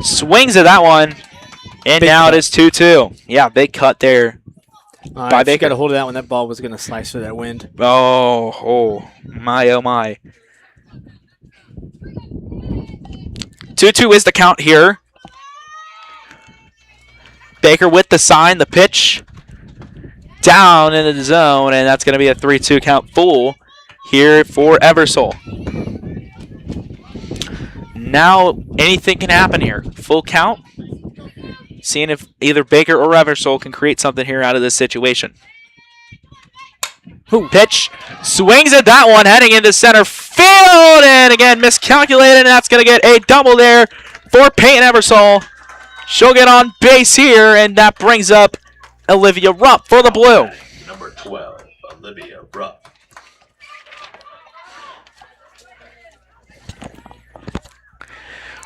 Swings at that one. And big now cut. It is 2-2. Yeah, big cut there. By Baker. Got to hold it out when that ball was going to slice through that wind. Oh my, oh my. 2-2 is the count here. Baker with the sign. The pitch. Down into the zone. And that's going to be a 3-2 count full here for Eversole. Now, anything can happen here. Full count. Seeing if either Baker or Eversole can create something here out of this situation. Pitch. Swings at that one, heading into center field. And again, miscalculated. And that's going to get a double there for Peyton Eversole. She'll get on base here. And that brings up Olivia Rupp for the Blue. Number 12, Olivia Rupp.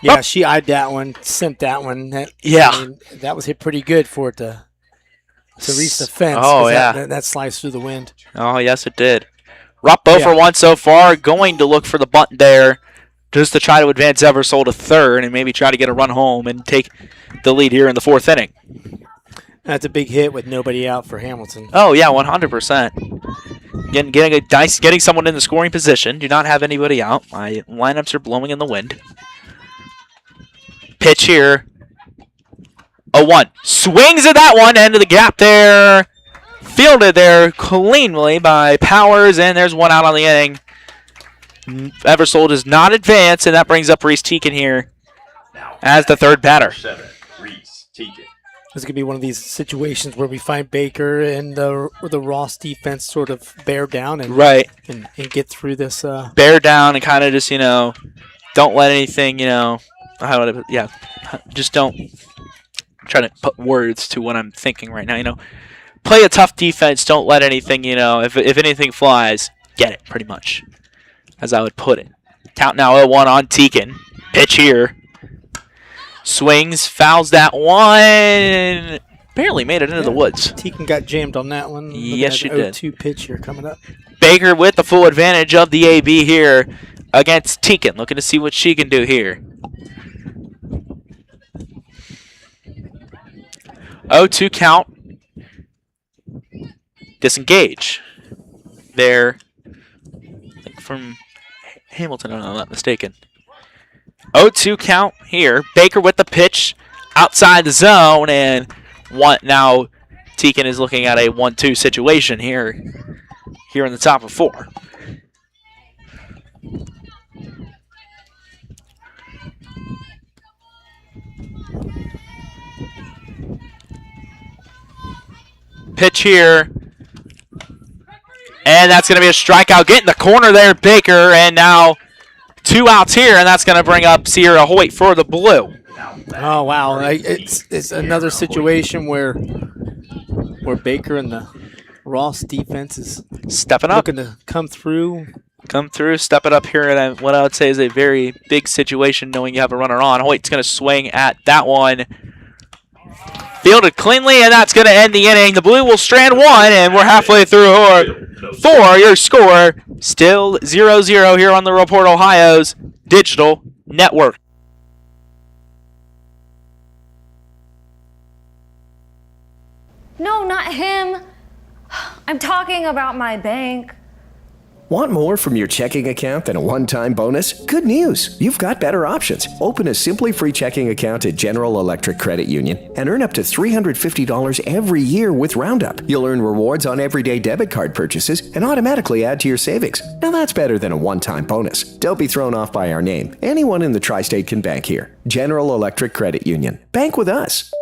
Yeah, she eyed that one, sent that one. That was hit pretty good for it to reach the fence. Oh, yeah. That sliced through the wind. Oh, yes, it did. Rupp 0-for-1 so far. Going to look for the bunt there just to try to advance Eversole to third and maybe try to get a run home and take the lead here in the 4th inning. That's a big hit with nobody out for Hamilton. Oh, yeah, 100%. Again, getting someone in the scoring position. Do not have anybody out. My lineups are blowing in the wind. Pitch here. 0-1. Swings at that one. End of the gap there. Fielded there cleanly by Powers. And there's one out on the inning. Eversole does not advance. And that brings up Reese Teakin here as the third batter. 7, Reese Teakin. This could be one of these situations where we find Baker and the Ross defense sort of bear down and and get through this. Bear down and kind of just, don't let anything, just don't try to put words to what I'm thinking right now, play a tough defense. Don't let anything, if anything flies, get it, pretty much, as I would put it. Count now 0-1 on Teakin. Pitch here. Swings, fouls that one. Barely made it into the woods. Teakin got jammed on that one. Yes, she did. 0-2 pitch here coming up. Baker with the full advantage of the AB here against Teakin. Looking to see what she can do here. 0-2 count. Disengage. There. I think from Hamilton, if I'm not mistaken. 0-2 count here. Baker with the pitch outside the zone, and now Teakin is looking at a 1-2 situation here in the top of 4. Pitch here. And that's going to be a strikeout. Get in the corner there, Baker. And now 2 outs here, and that's going to bring up Sierra Hoyt for the blue. Oh, wow. It's another situation where Baker and the Ross defense is stepping up. Looking to come through, step it up here. And what I would say is a very big situation knowing you have a runner on. Hoyt's going to swing at that one. Fielded cleanly, and that's going to end the inning. The blue will strand 1, and we're halfway through 4. Your score still 0-0 here on the Report Ohio's digital network. No, not him. I'm talking about my bank. Want more from your checking account than a one-time bonus? Good news! You've got better options. Open a Simply Free checking account at General Electric Credit Union and earn up to $350 every year with Roundup. You'll earn rewards on everyday debit card purchases and automatically add to your savings. Now that's better than a one-time bonus. Don't be thrown off by our name. Anyone in the tri-state can bank here. General Electric Credit Union. Bank with us.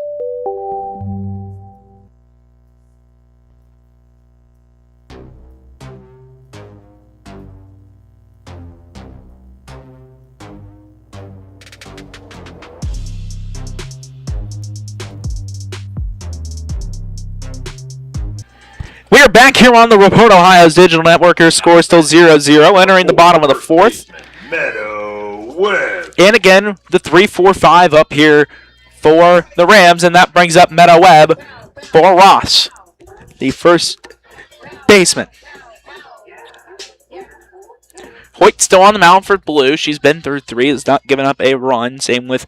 We are back here on the Report Ohio's digital network. Your score is still 0-0. Entering the bottom of the 4th. Meadow Webb. And again, the 3-4-5 up here for the Rams, and that brings up Meadow Webb for Ross, the first baseman. Hoyt still on the mound for Blue. She's been through 3, has not given up a run. Same with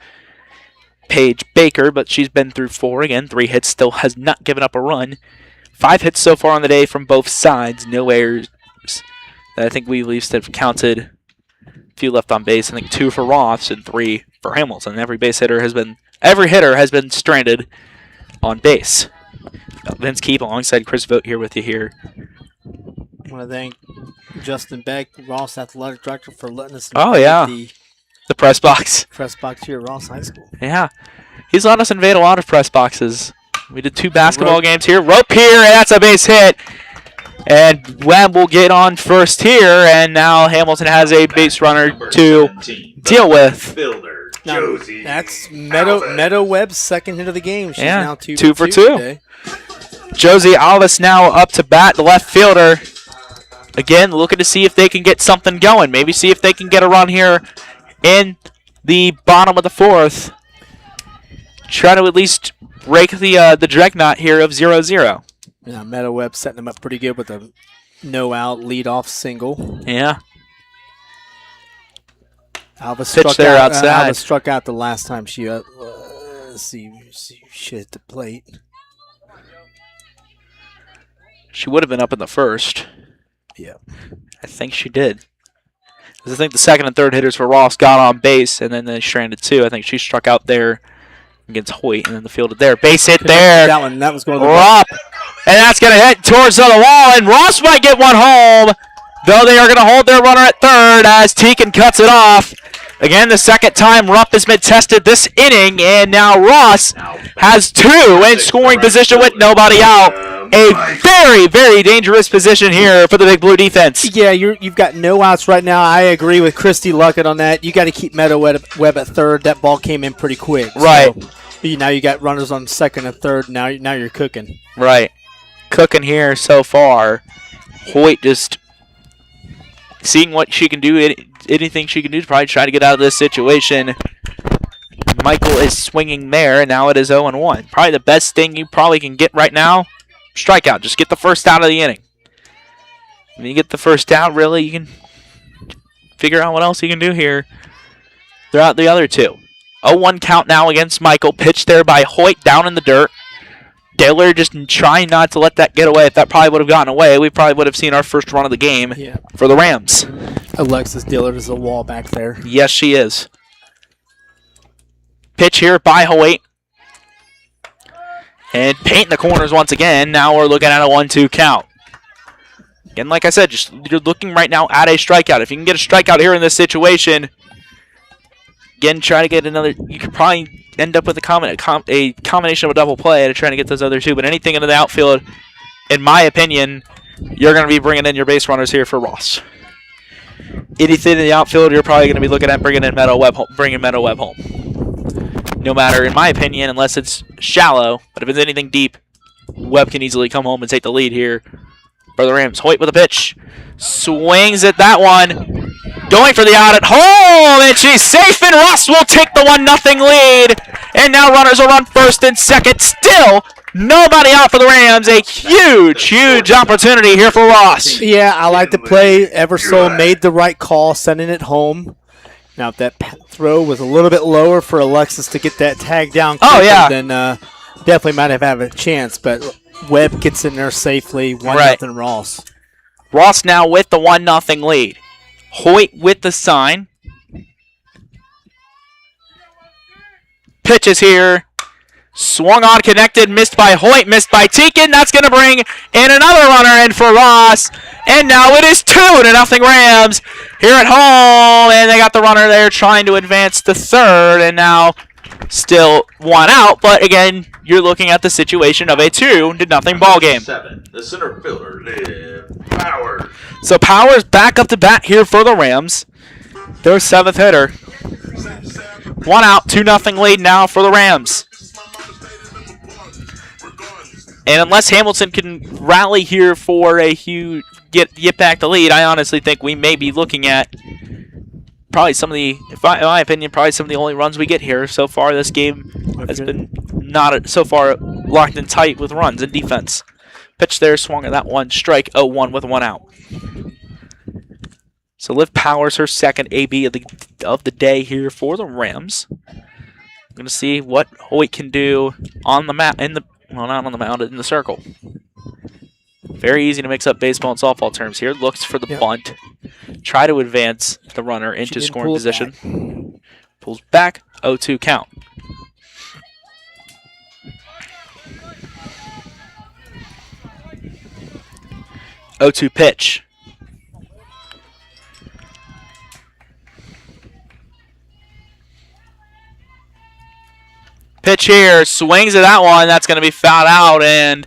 Paige Baker, but she's been through 4. Again, 3 hits, still has not given up a run. 5 hits so far on the day from both sides. No errors that I think we at least have counted. A few left on base. I think 2 for Ross and 3 for Hamilton. Every hitter has been stranded on base. Vince Keep alongside Chris Vogt here with you here. I want to thank Justin Beck, Ross Athletic Director, for letting us the press box. Press box here at Ross High School. Yeah. He's let us invade a lot of press boxes. We did 2 basketball games here. Rope here, and that's a base hit. And Webb will get on first here, and now Hamilton has a base runner to deal with. Now, that's Meadow Webb's second hit of the game. She's now 2 for 2 today. Josie Alvis now up to bat, the left fielder. Again, looking to see if they can get something going. Maybe see if they can get a run here in the bottom of the 4th. Try to at least break the dreadnought here of 0-0. Yeah, Meadow Webb setting them up pretty good with a no-out lead-off single. Yeah. Alvis struck out the last time she hit the plate. She would have been up in the first. Yeah. I think she did. I think the second and third hitters for Ross got on base, and then they stranded 2. I think she struck out there against Hoyt, and then the fielded there. Base hit there. That was going to up. And that's going to hit towards the wall, and Ross might get one home, though they are going to hold their runner at third as Teakin cuts it off. Again, the second time Rupp has been tested this inning, and now Ross has 2 in scoring position with nobody out. A very, very dangerous position here for the Big Blue defense. Yeah, you've got no outs right now. I agree with Christy Luckett on that. You got to keep Meadow Webb at third. That ball came in pretty quick. Right. So now you got runners on second and third. Now you're cooking. Right. cooking here so far. Hoyt just seeing what she can do, anything she can do to probably try to get out of this situation. Michael is swinging there, and now it is 0-1. Probably the best thing you probably can get right now, strikeout. Just get the first out of the inning. When you get the first out, really, you can figure out what else you can do here throughout the other two. 0-1 count now against Michael. Pitched there by Hoyt down in the dirt. Dillard just trying not to let that get away. If that probably would have gotten away, we probably would have seen our first run of the game for the Rams. Alexis Dillard is a wall back there. Yes, she is. Pitch here by Hoyt. And painting the corners once again. Now we're looking at a 1-2 count. Again, like I said, you're looking right now at a strikeout. If you can get a strikeout here in this situation, again, try to get another. You could probably end up with a combination of a double play to try to get those other two. But anything into the outfield, in my opinion, you're going to be bringing in your base runners here for Ross. Anything in the outfield, you're probably going to be looking at bringing Meadow Webb home. No matter, in my opinion, unless it's shallow. But if it's anything deep, Webb can easily come home and take the lead here for the Rams. Hoyt with a pitch. Swings at that one. Going for the out at home, and she's safe, and Ross will take the 1-0 lead. And now runners will run first and second. Still nobody out for the Rams. A huge opportunity here for Ross. Yeah, I like the play. Eversole made the right call, sending it home. Now, if that throw was a little bit lower for Alexis to get that tag down quicker, then definitely might have had a chance. But Webb gets in there safely. 1-0 Ross. Ross now with the 1-0 lead. Hoyt with the sign. Pitches here. Swung on, connected, missed by Hoyt, missed by Teakin. That's going to bring in another runner in for Ross. And now it is 2-0 Rams here at home. And they got the runner there trying to advance to third. And now still one out. But again, you're looking at the situation of a 2-0 ball game. 7, the center fielder, Liv Powers. So Powers back up to bat here for the Rams. Their 7th hitter. 1 out, 2-0 lead now for the Rams. And unless Hamilton can rally here for a huge get back the lead, I honestly think we may be looking at probably some of the, in my opinion, probably some of the only runs we get here so far. This game has been not so far locked and tight with runs and defense. Pitch there, swung at that one, strike 0-1 with 1 out. So Liv Powers, her second AB of the day here for the Rams. I'm going to see what Hoyt can do on the mat, well, not on the mound, in the circle. Very easy to mix up baseball and softball terms here. Looks for the bunt. Try to advance the runner into scoring position. Pulls back, 0-2 count. O2 pitch. Pitch here, swings at that one. That's going to be fouled out, and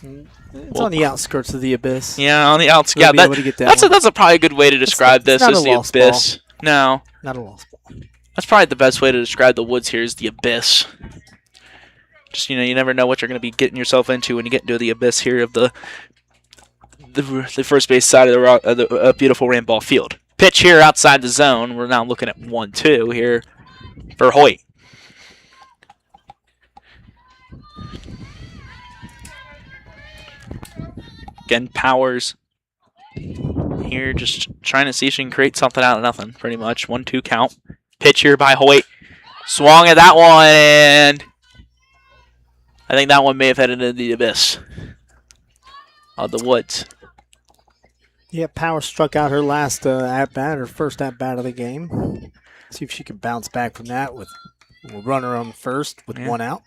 it's on the outskirts of the abyss. Yeah, on the outskirts. Yeah, that's probably a good way to describe this. Is the abyss? Ball. No, not a lost ball. That's probably the best way to describe the woods here. Is the abyss. Just you never know what you're going to be getting yourself into when you get into the abyss here of the first base side of the beautiful Ramball Field. Pitch here outside the zone. We're now looking at 1-2 here for Hoyt. Again, Powers here just trying to see if she can create something out of nothing, pretty much. 1-2 count. Pitch here by Hoyt. Swung at that one, and I think that one may have headed into the abyss of the woods. Yeah, Powers struck out her last at-bat, her first at-bat of the game. See if she can bounce back from that with a runner on first with 1 out.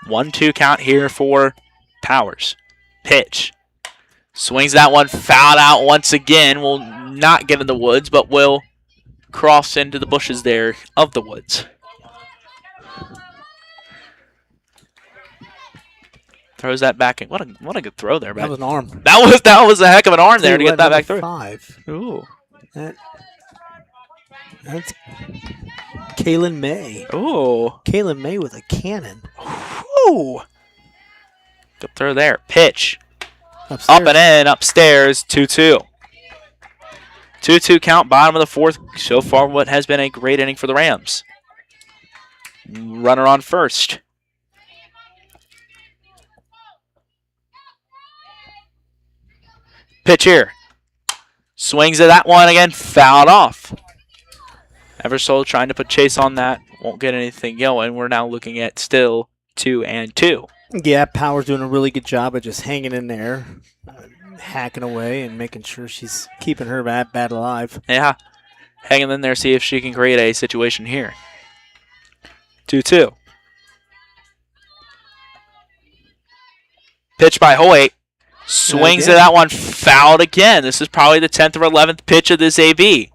1-2 count here for Powers. Pitch. Swings that one, fouled out once again. Will not get in the woods, but will cross into the bushes there of the woods. Throws that back in. What a good throw there, man. That was an arm. That was a heck of an arm there to get that back through. 5. Ooh. That's Kaylin May. Ooh. Kaylin May with a cannon. Ooh. Good throw there. Pitch. Upstairs. Up and in, upstairs, 2-2. 2-2 count, bottom of the fourth. So far, what has been a great inning for the Rams. Runner on first. Pitch here. Swings at that one again, fouled off. Eversole trying to put chase on that. Won't get anything going. We're now looking at still 2-2. Yeah, Power's doing a really good job of just hanging in there, hacking away, and making sure she's keeping her bat alive. Yeah. Hanging in there, see if she can create a situation here. 2-2. Pitch by Hoyt. Swings at that one, fouled again. This is probably the 10th or 11th pitch of this AB.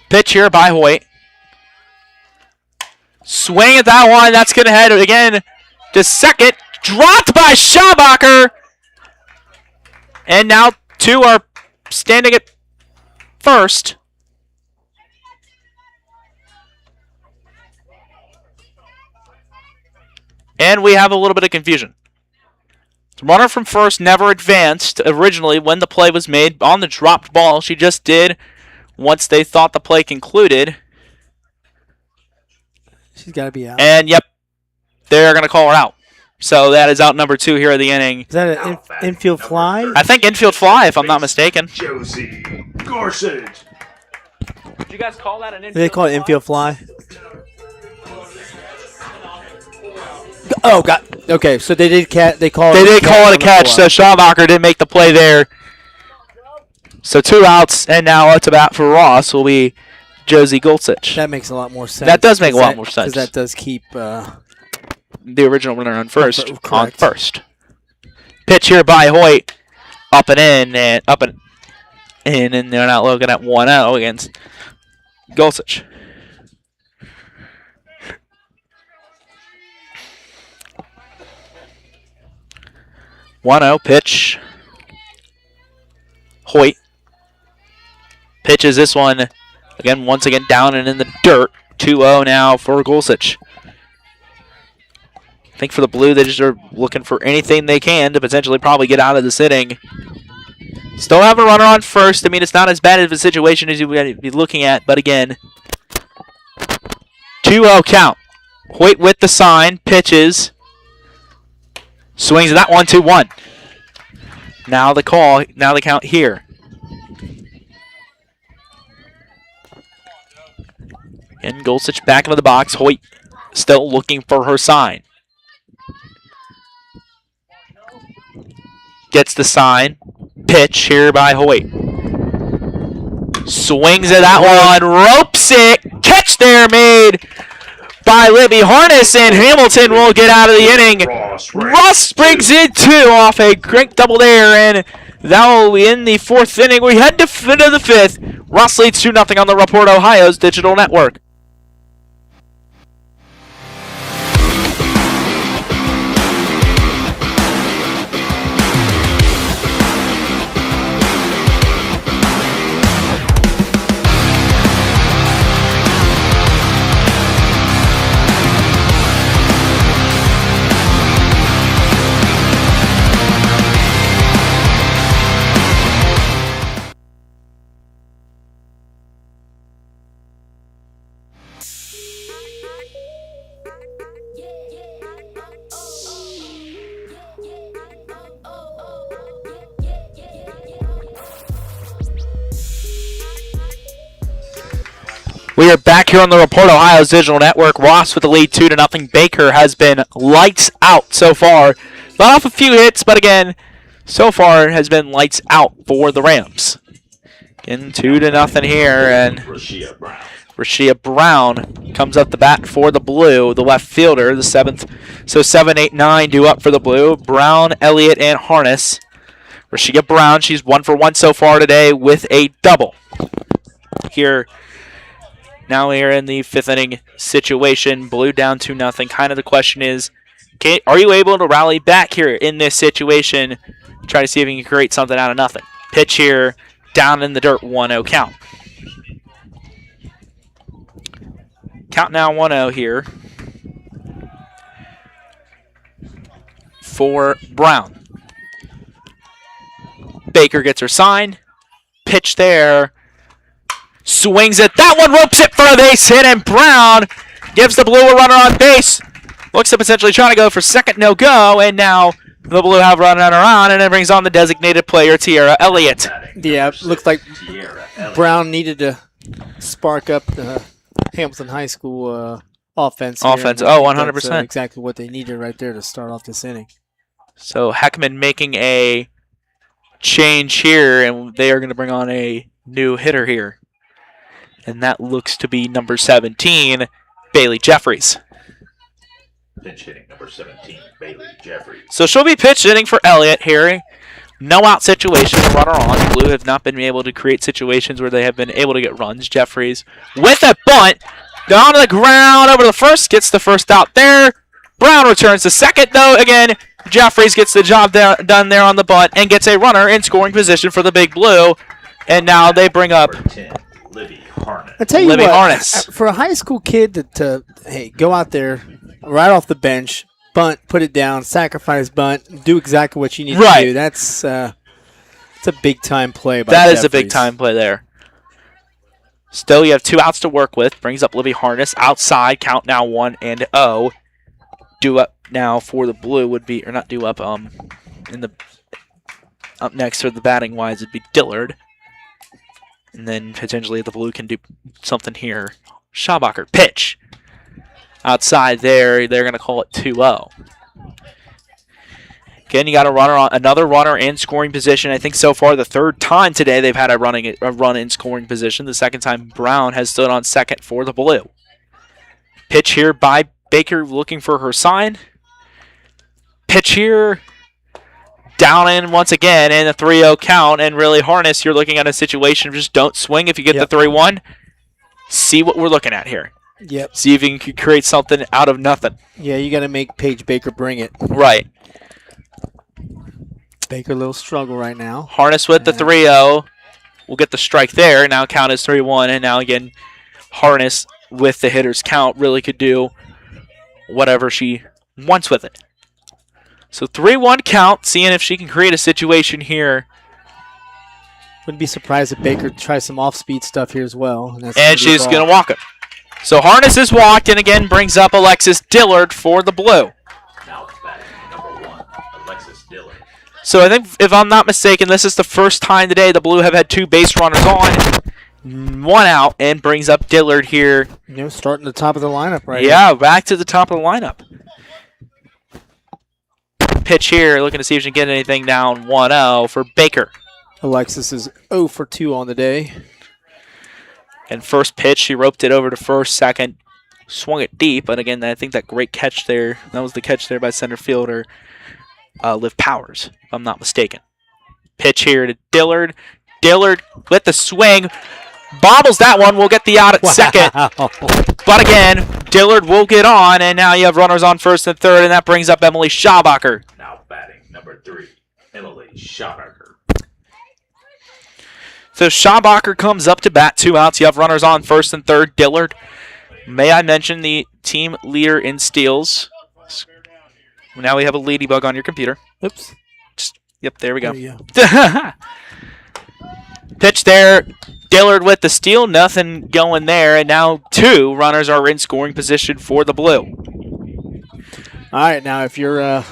Pitch here by Hoyt. Swing at that one. That's going to head again to second. Dropped by Schabacher. And now two are standing at first. And we have a little bit of confusion. The runner from first never advanced originally when the play was made on the dropped ball. She just did once they thought the play concluded. She's got to be out. And, yep, they're going to call her out. So that is out number 2 here of the inning. Is that an infield fly? I think infield fly, if I'm not mistaken. Josie Gorsuch. Did you guys call that an infield Did they call it infield fly? Oh, God. Okay, so they did they call They did call it a catch, so Schabacher didn't make the play there. So 2 outs, and now up to bat for Ross will be Josie Gulsich. That makes a lot more sense. That does make a lot more sense. Because that does keep... the original runner on first. Correct. On first. Pitch here by Hoyt. Up and in, and up and in, and they're not looking at 1-0 against Gulsich. Pitch. Hoyt pitches this one again, once again down and in the dirt. 2-0 now for Gulsich. I think for the Blue, they just are looking for anything they can to potentially probably get out of this inning. Still have a runner on first. I mean, it's not as bad of a situation as you would be looking at, but again, 2-0 count. Hoyt with the sign, pitches, swings that 1-2-1. Now the call, now the count here. And Gulsich back into the box. Hoyt still looking for her sign. Gets the sign. Pitch here by Hoyt. Swings at that one. Ropes it. Catch there made by Libby Harness, and Hamilton will get out of the inning. Ross brings in 2 off a great double there, and that will be in the 4th inning. We head to the 5th. Ross leads 2-0 on the Report Ohio's digital network. We are back here on the Report Ohio's digital network. Ross with the lead 2-0. Baker has been lights out so far. Let off a few hits, but again, so far has been lights out for the Rams. Again, 2-0 here, and Rashia Brown comes up the bat for the Blue, the left fielder, the 7th. So 7, 8, 9 due up for the Blue. Brown, Elliott, and Harness. Rashia Brown, she's 1 for 1 so far today with a double. Here, now we are in the 5th inning situation. Blue down 2-0. Kind of the question is, are you able to rally back here in this situation Try to see if he can create something out of nothing. Pitch here, down in the dirt, 1-0 count. Count now 1-0 here for Brown. Baker gets her sign. Pitch there. Swings it. That one ropes it for a base hit, and Brown gives the Blue a runner on base. Looks to potentially try to go for second, no go, and now the Blue have run on, and it brings on the designated player, Tierra Elliott. Yeah, looks like Brown needed to spark up the Hamilton High School offense. Offense, here, and I think 100%. that's, exactly what they needed right there to start off this inning. So Heckman making a change here, and they are going to bring on a new hitter here. And that looks to be number 17, Bailey Jeffries. Pinch hitting number 17, Bailey Jeffries. So she'll be pitch hitting for Elliott here. No out situation, the runner on. The Blue have not been able to create situations where they have been able to get runs. Jeffries with a bunt. Down to the ground, over to the first, gets the first out there. Brown returns to second, though. Again, Jeffries gets the job done there on the bunt and gets a runner in scoring position for the Big Blue. And now they bring up Number 10, Libby Harness. I tell you Libby what, Harness. for a high school kid to hey, go out there right off the bench, bunt, put it down, sacrifice bunt, do exactly what you need Right. to do. That's it's a big time play. By That is a big Jeffries. time play there. Still, you have 2 outs to work with. Brings up Libby Harness outside. Count now 1-0. Due up now for the Blue would be, or not due up. In the up next for the batting wise would be Dillard, and then potentially the Blue can do something here. Schabacher pitch outside there. They're going to call it 2-0. Again, you got a runner on another runner in scoring position. I think so far the third time today they've had a run in scoring position. The second time Brown has stood on second for the Blue. Pitch here by Baker looking for her sign. Pitch here. Down in once again in a 3-0 count. And really, Harness, you're looking at a situation of just don't swing if you get the 3-1. See what we're looking at here. Yep. See if you can create something out of nothing. Yeah, you got to make Paige Baker bring it. Right. Baker, a little struggle right now. Harness with the 3-0. We'll get the strike there. Now count is 3-1. And now again, Harness with the hitter's count really could do whatever she wants with it. So 3-1 count, seeing if she can create a situation here. Wouldn't be surprised if Baker tries some off-speed stuff here as well. And she's going to walk him. So Harness is walked, and again brings up Alexis Dillard for the Blue. Now batting number 1, Alexis Dillard. So I think, if I'm not mistaken, this is the first time today the Blue have had 2 base runners on. 1 out, and brings up Dillard here. You know, starting the top of the lineup right Yeah, back to the top of the lineup. Pitch here, looking to see if she can get anything down 1-0 for Baker. Alexis is 0 for 2 on the day. And first pitch, she roped it over to first, second, swung it deep. But again, I think that great catch there, that was the catch there by center fielder Liv Powers, if I'm not mistaken. Pitch here to Dillard. Dillard with the swing. Bobbles that one, will get the out at second. But again, Dillard will get on, and now you have runners on first and third, and that brings up Emily Schabacher. Now batting number 3, Emily Schabacher. So Schabacher comes up to bat, 2 outs. You have runners on first and third. Dillard. May I mention the team leader in steals? Now we have a ladybug on your computer. Oops. Yep, there we go. There you go. Pitch there. Dillard with the steal. Nothing going there. And now 2 runners are in scoring position for the Blue. All right, now if you're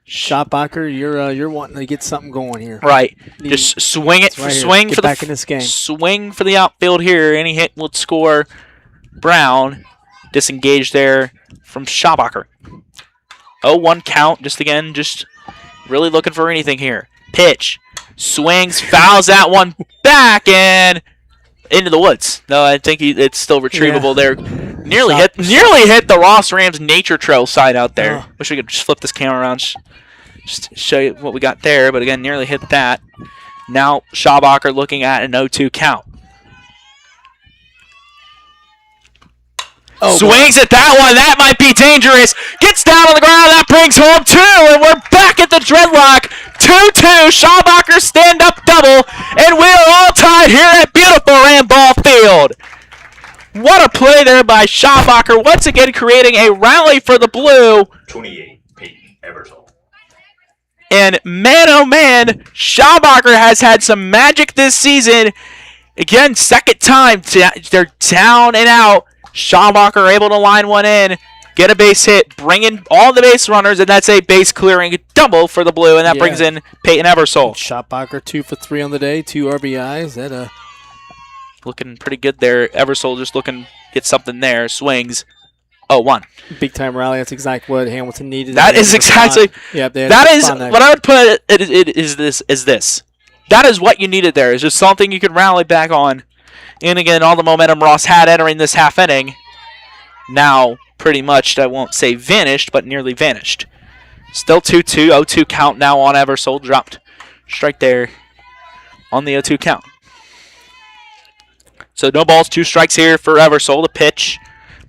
Schabacher, you're wanting to get something going here. Right. Just swing it. Right here. Swing Get for back in this game. Swing for the outfield here. Any hit will score. Brown disengaged there from Schabacher. 0-1 count. Just really looking for anything here. Pitch. Swings. Fouls that one back and into the woods. No, I think it's still retrievable there. Nearly hit the Ross Rams Nature Trail sign out there. Wish we could just flip this camera around just to show you what we got there. But again, nearly hit that. Now Schabacher looking at an 0-2 count. Swings at that one. That might be dangerous. Gets down on the ground. That brings home 2. And we're back at the Dreadlock. 2-2. Schabacher stand-up double, and we are all tied here at beautiful Ramball Field. What a play there by Schabacher, once again creating a rally for the blue. 28, Peyton Eversole. And man, oh man, Schabacher has had some magic this season. Again, second time they're down and out. Schabacher able to line one in, get a base hit, bring in all the base runners, and that's a base clearing double for the blue, and that brings in Peyton Eversole. Schabacher 2 for 3 on the day, 2 RBIs. That Looking pretty good there. Eversole just looking get something there. Swings. Oh, one. big time rally. That's exactly what Hamilton needed. That is exactly. Yeah, that is what I would put. It is this. That is what you needed there. It's just something you can rally back on. And again, all the momentum Ross had entering this half inning, now pretty much, I won't say vanished, but nearly vanished. Still 2-2, 0-2 count now on Eversole. Dropped strike there on the 0-2 count. So no balls, 2 strikes here for Eversole. The pitch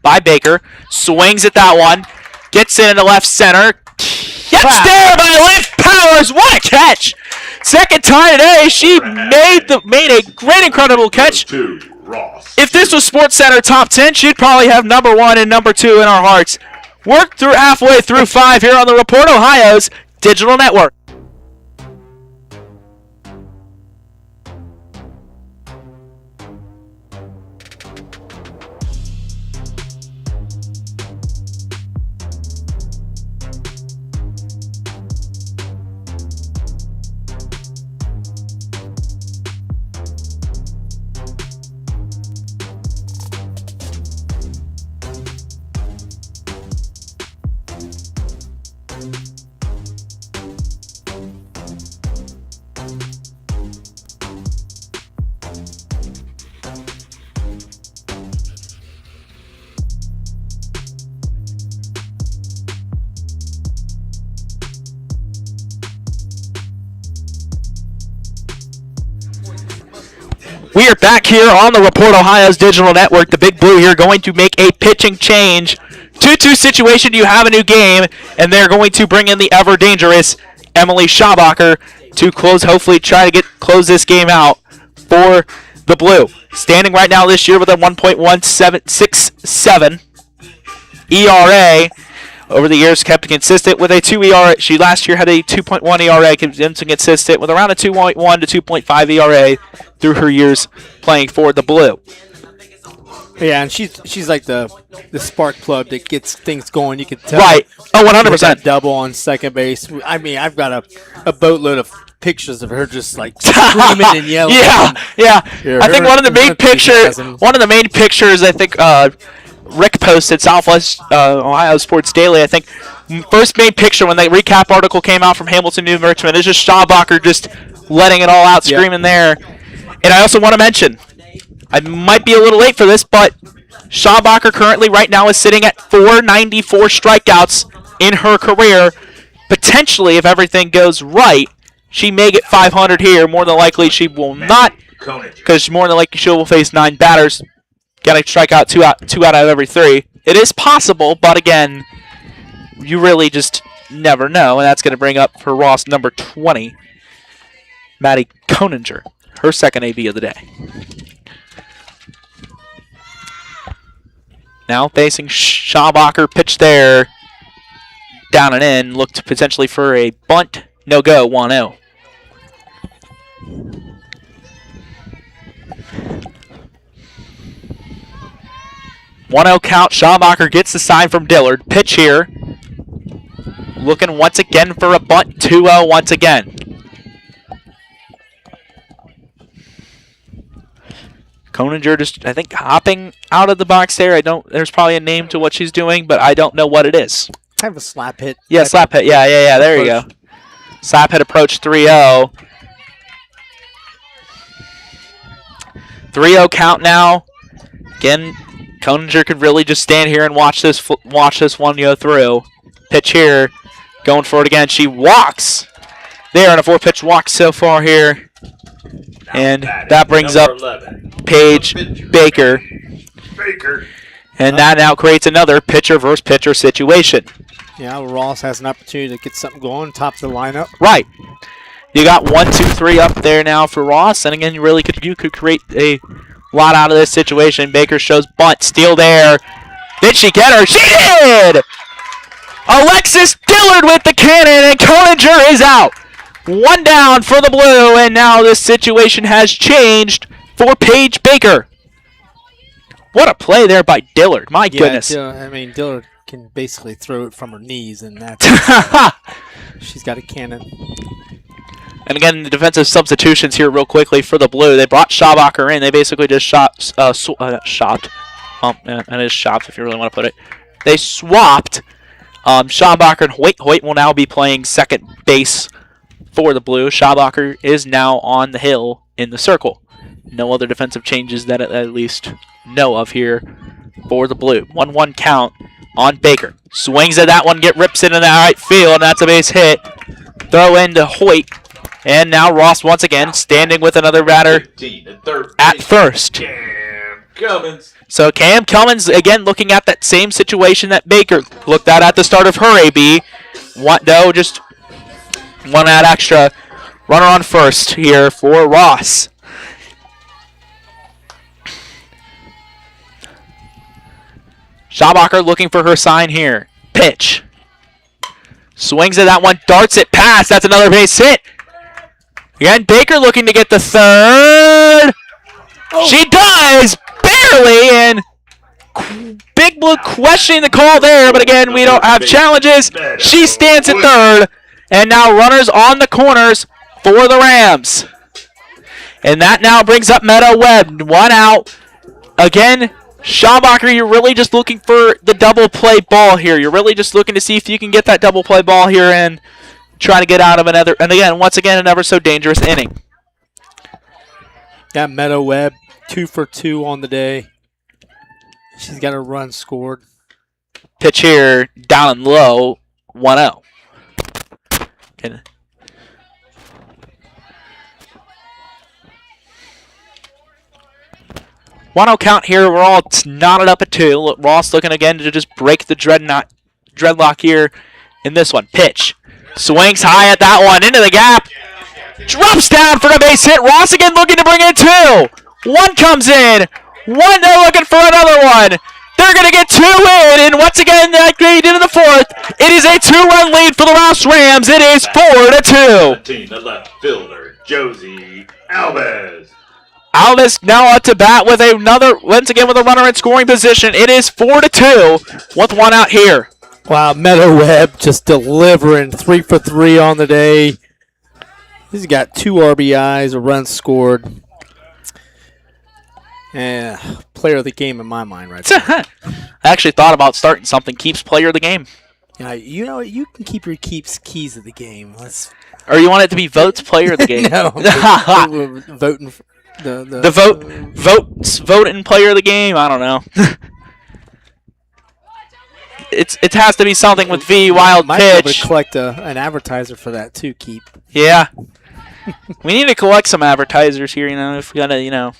by Baker. Swings at that one. Gets in into left center. Gets there by Liv Powers. What a catch! Second time today, she made a great, incredible catch. If this was SportsCenter Top 10, she'd probably have number 1 and number 2 in our hearts. Worked through halfway through 5 here on the Report Ohio's Digital Network. We are back here on the Report Ohio's Digital Network. The Big Blue here going to make a pitching change. 2-2 situation, you have a new game, and they're going to bring in the ever-dangerous Emily Schabacher to hopefully try to close this game out for the Blue. Standing right now this year with a 1.167 ERA. Over the years, kept consistent with a 2 ERA. She last year had a 2.1 ERA, consistent with around a 2.1 to 2.5 ERA through her years playing for the Blue. Yeah, and she's like the spark plug that gets things going. You can tell. Right. Oh, 100%. Double on second base. I mean, I've got a boatload of pictures of her just like screaming and yelling. Yeah. I think one of the main pictures, I think Rick posted, Southwest Ohio Sports Daily, I think, first main picture when the recap article came out from Hamilton New Richmond is just Schabacher just letting it all out, screaming there. And I also want to mention, I might be a little late for this, but Schabacher currently right now is sitting at 494 strikeouts in her career. Potentially, if everything goes right, she may get 500 here. More than likely, she will not, because more than likely she will face 9 batters. Got to strike out two out of every 3. It is possible, but again, you really just never know. And that's going to bring up for Ross number 20, Maddie Koninger, her second AB of the day. Now facing Schabacher, pitch there, down and in, looked potentially for a bunt. No go, 1-0. Count. Schabacher gets the sign from Dillard. Pitch here. Looking once again for a bunt. 2-0 once again. Koninger just, I think, hopping out of the box there. There's probably a name to what she's doing, but I don't know what it is. I have a slap hit. Yeah, slap hit. Yeah. There you go. Slap hit approach 3-0. 3-0 count now. Again, Koninger could really just stand here and watch this one go through. Pitch here, going for it again. She walks there on a 4-pitch walk so far here, and that brings up 11, Paige Baker, and that now creates another pitcher versus pitcher situation. Yeah, Ross has an opportunity to get something going, top of the lineup. Right. You got 1, 2, 3 up there now for Ross, and again, you could create a lot out of this situation. Baker shows bunt, steal there. Did she get her? She did! Alexis Dillard with the cannon, and Koninger is out. 1 down for the Blue, and now this situation has changed for Paige Baker. What a play there by Dillard. My goodness. Dillard can basically throw it from her knees, and that's she's got a cannon. And again, the defensive substitutions here real quickly for the Blue. They brought Schabacher in. They basically just shopped. And it's shopped if you really want to put it. They swapped Schabacher and Hoyt. Hoyt will now be playing second base for the Blue. Schabacher is now on the hill in the circle. No other defensive changes that I at least know of here for the Blue. 1-1 count on Baker. Swings at that one, rips into the right field, and that's a base hit. Throw into Hoyt. And now Ross once again standing with another batter at first. Cam Cummins. So Cam Cummins again looking at that same situation that Baker looked at the start of her AB. Just one out extra. Runner on first here for Ross. Schabacher looking for her sign here. Pitch. Swings at that one, darts it past. That's another base hit. Again, Baker looking to get the third. Oh. She does, barely, and Big Blue questioning the call there, but again, we don't have challenges. She stands at third, and now runners on the corners for the Rams. And that now brings up Meadow Webb. 1 out. Again, Schabacher, you're really just looking for the double play ball here. You're really just looking to see if you can get that double play ball here and try to get out of another, and again, once again, an ever so dangerous inning. Yeah, Meadow Webb, 2 for 2 on the day. She's got a run scored. Pitch here, down and low, 1-0. Okay. One-0 count here. We're all knotted up at 2. Ross looking again to just break the dreadlock here in this one. Pitch. Swings high at that one, into the gap. Drops down for the base hit. Ross again looking to bring in 2. 1 comes in. 1, they're looking for another one. They're going to get 2 in, and once again, like they did in the 4th, it is a 2-run lead for the Ross Rams. It is 4-2. The left fielder, Josie Alves. Alves now up to bat with once again with a runner in scoring position. It is 4-2 with 1 out here. Wow, Meadow Webb just delivering 3 for 3 on the day. He's got 2 RBIs, a run scored. And player of the game in my mind right now. I actually thought about starting something. Keeps player of the game. Yeah, you know, you can keep your keys of the game. Or you want it to be votes player of the game? No, voting for voting player of the game. I don't know. It has to be something with V wild might pitch. Might be able to collect an advertiser for that too. Keep. Yeah, we need to collect some advertisers here. If we gotta,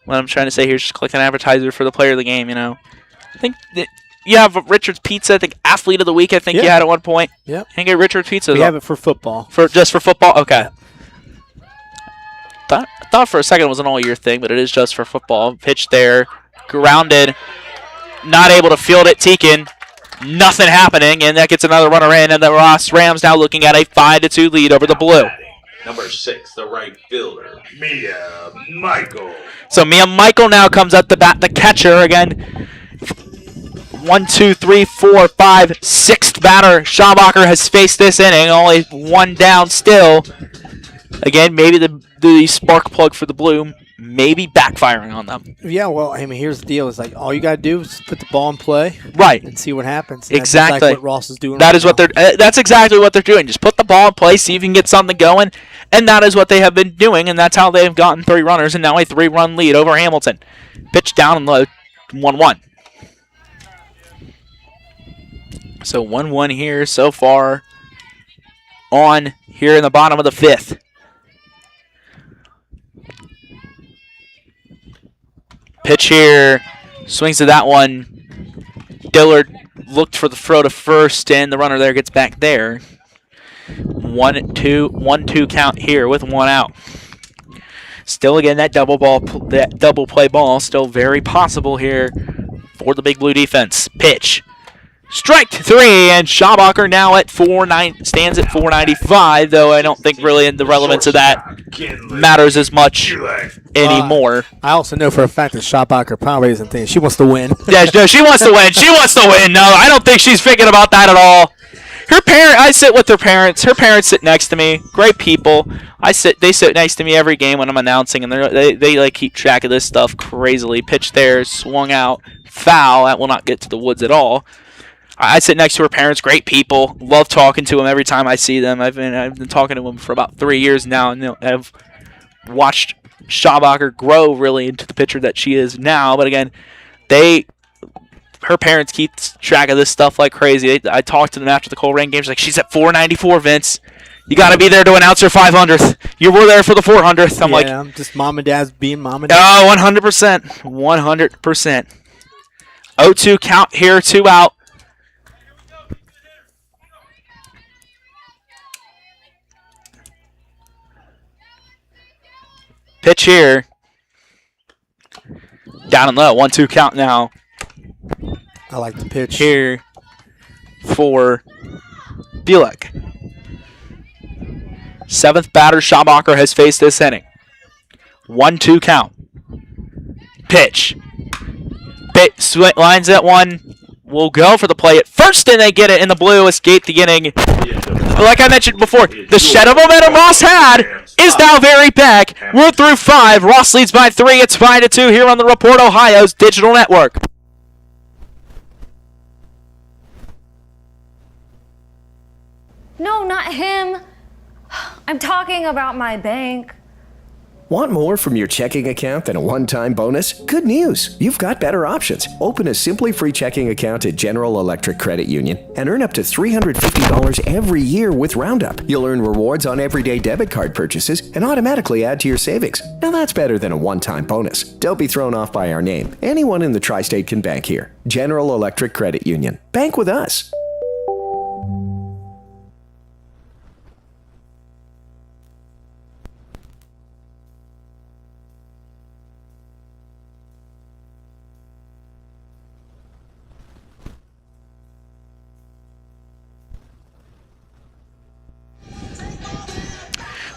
what I'm trying to say here is just collect an advertiser for the player of the game. I think that you have Richard's Pizza. I think athlete of the week. I think you had at one point. Yep. I think Richard's Pizza. We have it for football. Just for football. Okay. I thought for a second it was an all-year thing, but it is just for football. Pitch there, grounded, not able to field it. Teakin, nothing happening, and that gets another runner in, and the Ross Rams now looking at a 5-2 lead over the Blue. Number 6, the right fielder, Mia Michael. So Mia Michael now comes up to bat, the catcher again. 1, 2, 3, 4, 5, 6th batter. Schabacher has faced this inning, only 1 down still. Again, maybe the spark plug for the Blue maybe backfiring on them. Yeah, well, here's the deal. It's like all you got to do is put the ball in play. Right. And see what happens. Exactly. That's what Ross is doing That's exactly what they're doing. Just put the ball in play, see if you can get something going. And that is what they have been doing, and that's how they have gotten 3 runners and now a 3-run lead over Hamilton. Pitch down and low, 1-1. So 1-1 here so far on here in the bottom of the 5th. Pitch here, swings to that one. Dillard looked for the throw to first, and the runner there gets back there. 1 1-2 count here with 1 out. Still again that double play ball still very possible here for the Big Blue defense. Pitch. Strike 3, and Schabacher now at stands at 495, though I don't think really the relevance of that matters as much anymore. I also know for a fact that Schabacher probably isn't thinking she wants to win. Yeah, no, she wants to win. She wants to win. No, I don't think she's thinking about that at all. I sit with her parents. Her parents sit next to me. Great people. They sit next to me every game when I'm announcing, and they like keep track of this stuff crazily. Pitch there, swung out, foul. That will not get to the woods at all. I sit next to her parents. Great people. Love talking to them every time I see them. I've been talking to them for about 3 years now, and I've watched Schabacher grow really into the pitcher that she is now. But again, her parents keep track of this stuff like crazy. I talked to them after the Colerain games. Like, she's at 494, Vince. You got to be there to announce her 500th. You were there for the 400th. I'm just mom and dad's being mom and dad. Oh, 100%. 100%. 0-2 count here, 2 out. Pitch here. Down and low. 1-2 count now. I like the pitch here for Bielek. 7th batter Schabacher has faced this inning. 1-2 count. Pitch. Lines at 1. Will go for the play at first, and they get it in the blue. Escape the inning. Like I mentioned before, the shed of momentum Ross had is now very back. We're through 5. Ross leads by 3. It's 5-2 here on the Report Ohio's digital network. No, not him. I'm talking about my bank. Want more from your checking account than a one-time bonus? Good news! You've got better options. Open a Simply Free checking account at General Electric Credit Union and earn up to $350 every year with Roundup. You'll earn rewards on everyday debit card purchases and automatically add to your savings. Now that's better than a one-time bonus. Don't be thrown off by our name. Anyone in the tri-state can bank here. General Electric Credit Union. Bank with us.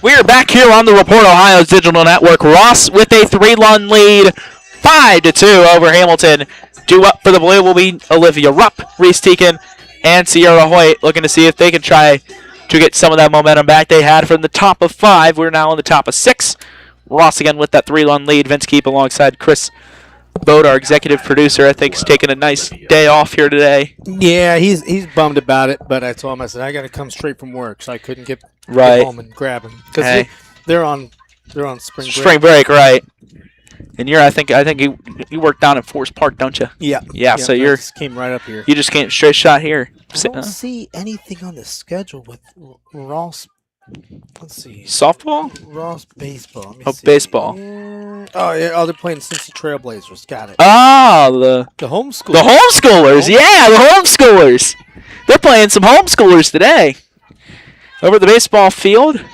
We are back here on the Report Ohio's digital network. Ross with a 3-run lead, 5-2 over Hamilton. Due up for the blue will be Olivia Rupp, Reese Teakin, and Sierra Hoyt, looking to see if they can try to get some of that momentum back they had from the top of 5. We're now on the top of 6. Ross again with that 3-run lead. Vince Keep alongside Chris Bode, our executive producer, I think, is taking a nice day off here today. Yeah, he's bummed about it, but I told him, I said, I got to come straight from work, so I couldn't get home and grab him. Because they're on spring break. Spring break, right. And I think you work down at Forest Park, don't you? Yeah. Yeah, so you just came right up here. You just came straight shot here. I don't see anything on the schedule with Ross. Let's see. Softball? Ross baseball. Let me see. Baseball. Yeah, they're playing Cincy Trailblazers. Got it. Oh, the homeschoolers. The homeschoolers, yeah, the homeschoolers. They're playing some homeschoolers today. Over the baseball field.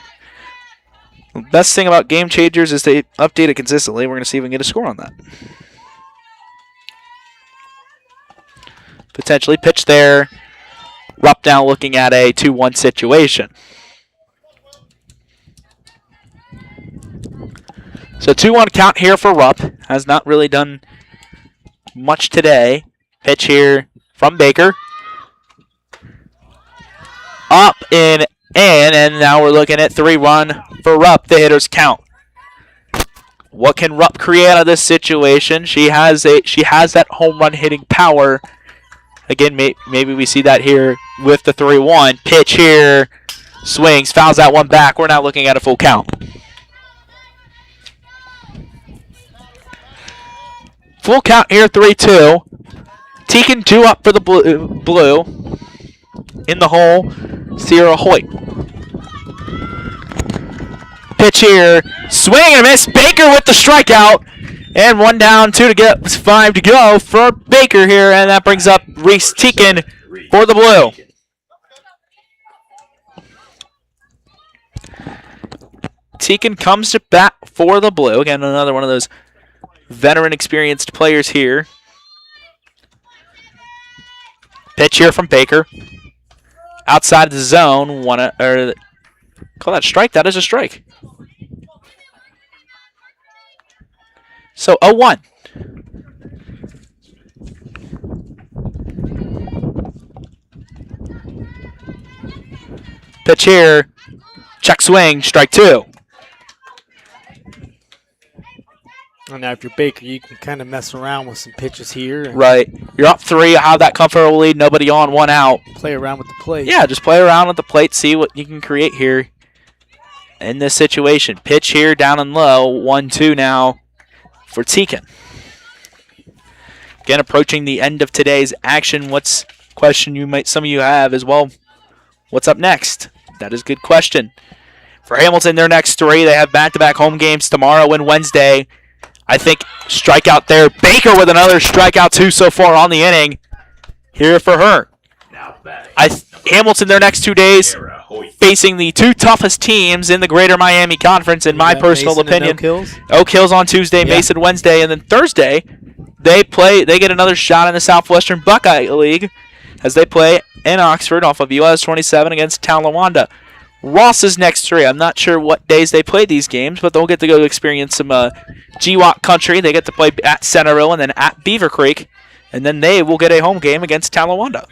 The best thing about Game Changers is they update it consistently. We're going to see if we can get a score on that. Potentially pitch there. Rupp now looking at a 2-1 situation. So 2-1 count here for Rupp. Has not really done much today. Pitch here from Baker. Up and in, and now we're looking at 3-run for Rupp. The hitters count. What can Rupp create out of this situation? She has that home run hitting power. Again, maybe we see that here with the 3-1. Pitch here. Swings. Fouls that one back. We're now looking at a full count. Full count here, 3-2. Teakin 2 up for the blue. In the hole, Sierra Hoyt. Pitch here. Swing and a miss. Baker with the strikeout. And 1 down, 2 to get, 5 to go for Baker here. And that brings up Reese Teakin for the blue. Teakin comes to bat for the Blue. Again, another one of those veteran experienced players here. Pitch here from Baker. Outside the zone. Call that strike? That is a strike. So 0-1. Pitch here. Check swing. Strike 2. And now if you're Baker, you can kind of mess around with some pitches here. And Right. You're up 3. Have that comfortable lead. Nobody on. 1 out. play around with the plate. Yeah, just play around at the plate. See what you can create here in this situation. Pitch here down and low. 1-2 now for Teakin. Again, approaching the end of today's action. What's question some of you have as well? What's up next? That is a good question. For Hamilton, their next 3, they have back-to-back home games tomorrow and Wednesday. I think strikeout there. Baker with another strikeout, 2 so far on the inning. Here for her. Now back. Hamilton, their next 2 days, facing the 2 toughest teams in the Greater Miami Conference, in my personal Mason and opinion. Oak Hills? Oak Hills on Tuesday, Yeah. Mason Wednesday, and then Thursday they get another shot in the Southwestern Buckeye League as they play in Oxford off of US 27 against Talawanda. Ross's next 3, I'm not sure what days they play these games, but they'll get to go experience some GWOC country. They get to play at Centerville and then at Beaver Creek, and then they will get a home game against Talawanda.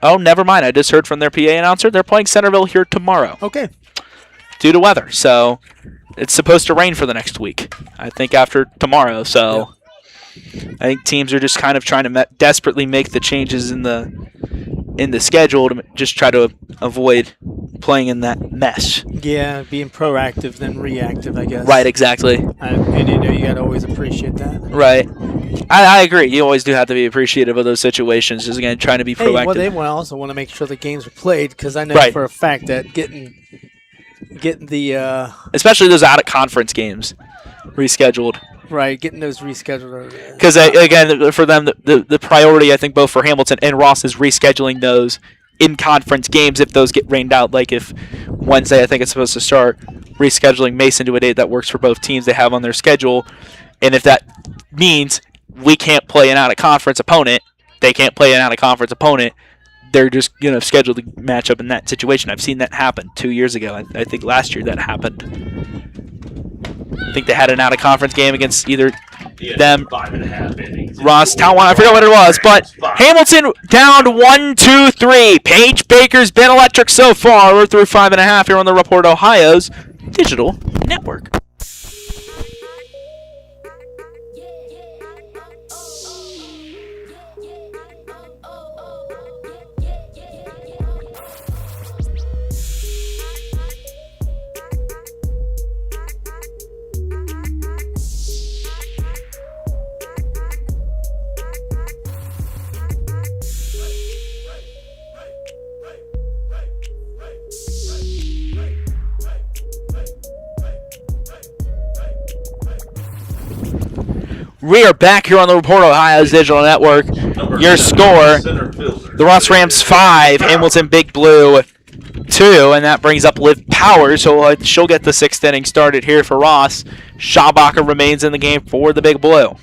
Oh, never mind. I just heard from their PA announcer. They're playing Centerville here tomorrow Okay. due to weather. So it's supposed to rain for the next week, I think, after tomorrow. So I think teams are just kind of trying to desperately make the changes in the schedule to just try to avoid playing in that mess. Yeah, being proactive than reactive, I guess. Right, exactly. And you got to always appreciate that. Right. I agree. You always do have to be appreciative of those situations. Just, again, trying to be Hey, proactive. well, they also want to make sure the games are played because I know Right. for a fact that getting the Especially those out-of-conference games rescheduled. getting those rescheduled. Because, again, for them, the priority, I think, both for Hamilton and Ross is rescheduling those in-conference games if those get rained out. Like if Wednesday, I think it's supposed to start, rescheduling Mason to a date that works for both teams they have on their schedule. And if that means we can't play an out-of-conference opponent, they can't play an out-of-conference opponent, they're just scheduled to match up in that situation. I've seen that happen 2 years ago. I think last year that happened. I think they had an out-of-conference game against either them, 5.5 innings. Ross, Talawanda, I forget what it was, but Hamilton down 1-2-3. Paige Baker's been electric so far. We're through 5.5 here on the Report Ohio's Digital Network. We are back here on the Report Ohio's Digital Network. Your score, the Ross Rams 5, Hamilton Big Blue 2, and that brings up Liv Powers, so she'll get the 6th inning started here for Ross. Schabacher remains in the game for the Big Blue.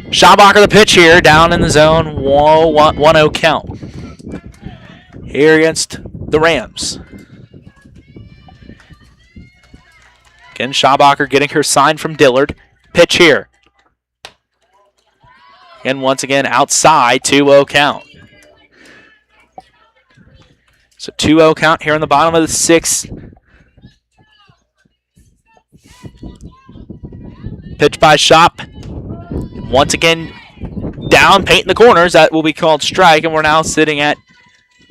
Schabacher the pitch here, down in the zone, 1-0 count. Here against the Rams. Again, Schabacher getting her sign from Dillard. Pitch here. And once again, outside, 2-0 count. So 2-0 count here in the bottom of the 6th. Pitch by Shop. Once again, down, paint in the corners. That will be called strike, and we're now sitting at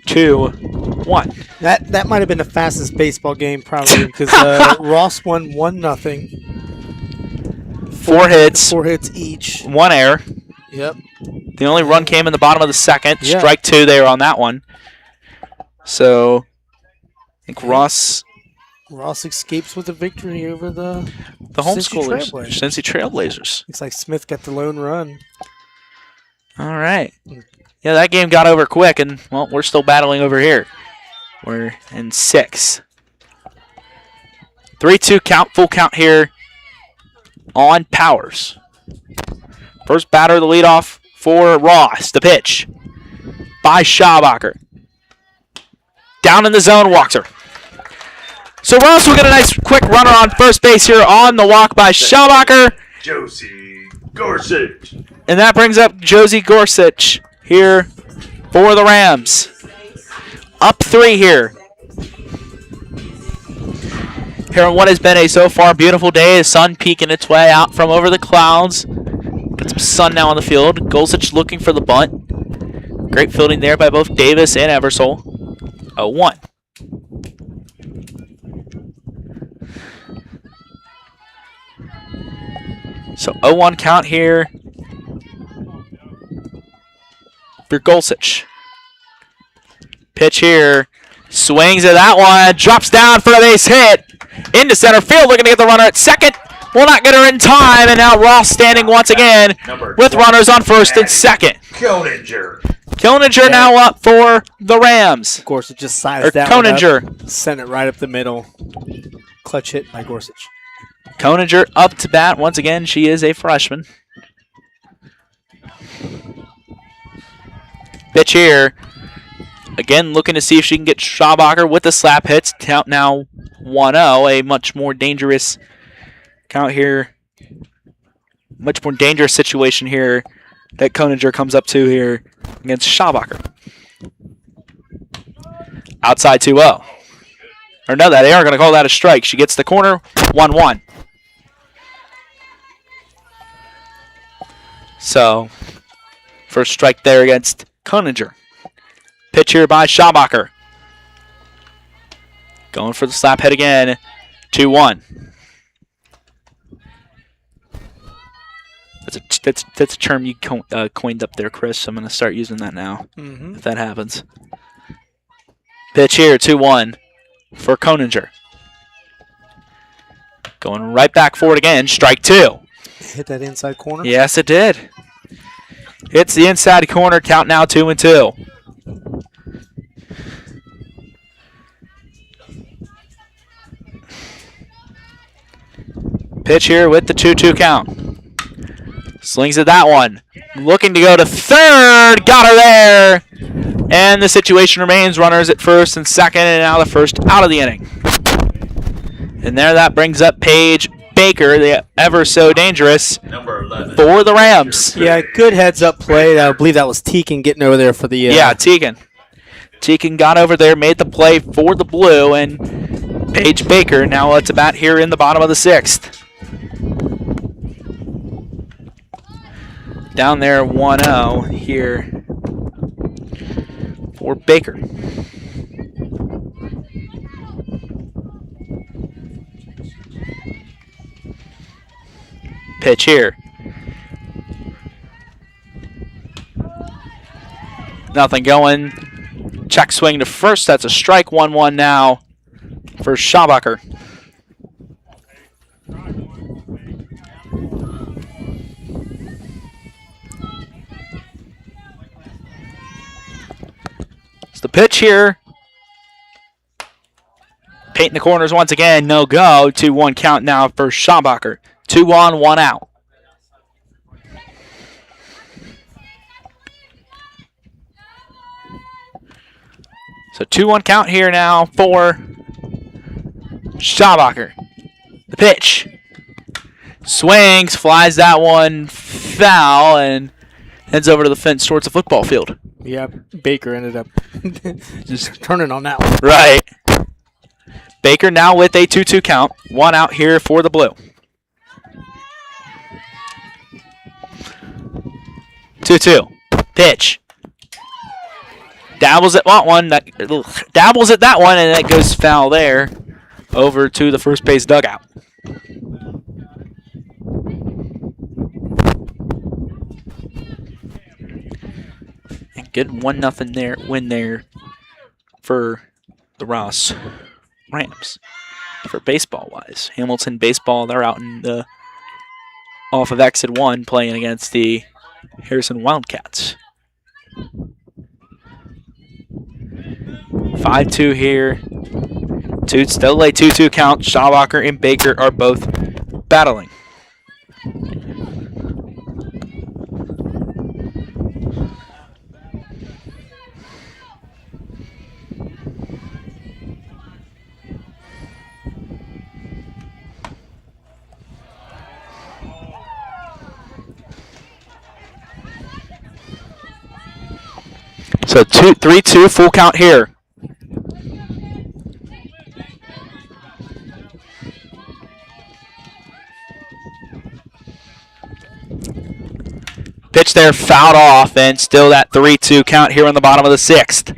2-1. That might have been the fastest baseball game probably because Ross won 1-0. 4 hits. 4 hits each. 1 error. Yep. The only run came in the bottom of the 2nd. Yeah. Strike 2 there on that one. So, I think Ross escapes with a victory over the homeschoolers, Trailblazers. Cincy Trailblazers. Looks like Smith got the lone run. All right. Yeah, that game got over quick, and, well, we're still battling over here. We're in 6. 3-2 count, full count here on Powers. First batter, the leadoff for Ross. The pitch by Schabacher. Down in the zone, walks her. So Ross will get a nice quick runner on first base here on the walk by Schabacher. Josie Gorsuch. And that brings up Josie Gorsuch here for the Rams. Up 3 here. Here on what has been a so far beautiful day. The sun peeking its way out from over the clouds. Got some sun now on the field. Gorsuch looking for the bunt. Great fielding there by both Davis and Eversole. 0-1. So 0-1 count here for Gorsuch. Pitch here. Swings at that one. Drops down for a base hit. Into center field. Looking to get the runner at second. Will not get her in time. And now Ross standing once again with runners on first and second. Koninger now up for the Rams. Of course, it just sized that one up. Sent it right up the middle. Clutch hit by Gorsuch. Koninger up to bat once again. She is a freshman. Pitch here. Again, looking to see if she can get Schabacher with the slap hits. Count now 1-0. A much more dangerous count here. Much more dangerous situation here that Koninger comes up to here against Schabacher. Outside 2-0. Or no, they are going to call that a strike. She gets the corner. 1-1. So, first strike there against Koninger. Pitch here by Schabacher. Going for the slap hit again. 2-1. That's a term you coined up there, Chris. I'm going to start using that now, if that happens. Pitch here, 2-1 for Koninger. Going right back for it again. Strike 2. Hit that inside corner? Yes, it did. Hits the inside corner. Count now 2-2. Pitch here with the 2-2 count. Slings at that one. Looking to go to third. Got her there. And the situation remains runners at first and second, and now the first out of the inning. And there that brings up Paige Baker, the ever so dangerous, Number 11. for the Rams. Yeah, good heads-up play. I believe that was Teagan getting over there for the... Yeah, Teagan. Teagan got over there, made the play for the Blue, and Paige Baker now at bat here in the bottom of the 6th. Down there 1-0 here for Baker. Pitch here. Nothing going. Check swing to first. That's a strike. 1-1 now for Schabacher. It's the pitch here. Painting the corners once again. No go. 2-1 count now for Schabacher. 2 on, 1 out. So 2-1 count here now for Schabacher. The pitch. Swings, flies that one foul, and heads over to the fence towards the football field. Yeah, Baker ended up just turning on that one. Right. Baker now with a 2-2 count. 1 out here for the Blue. 2-2. Pitch. Dabbles at that one. Dabbles at that one, and that goes foul there. Over to the first base dugout. And good 1-0 there win there for the Ross Rams. For baseball wise, Hamilton baseball, they're out in the off of exit 1 playing against the Harrison Wildcats. 5-2 here. Still late 2-2 count. Schabacher and Baker are both battling. So 3-2 full count here. Pitch there, fouled off, and still that 3-2 count here on the bottom of the 6th.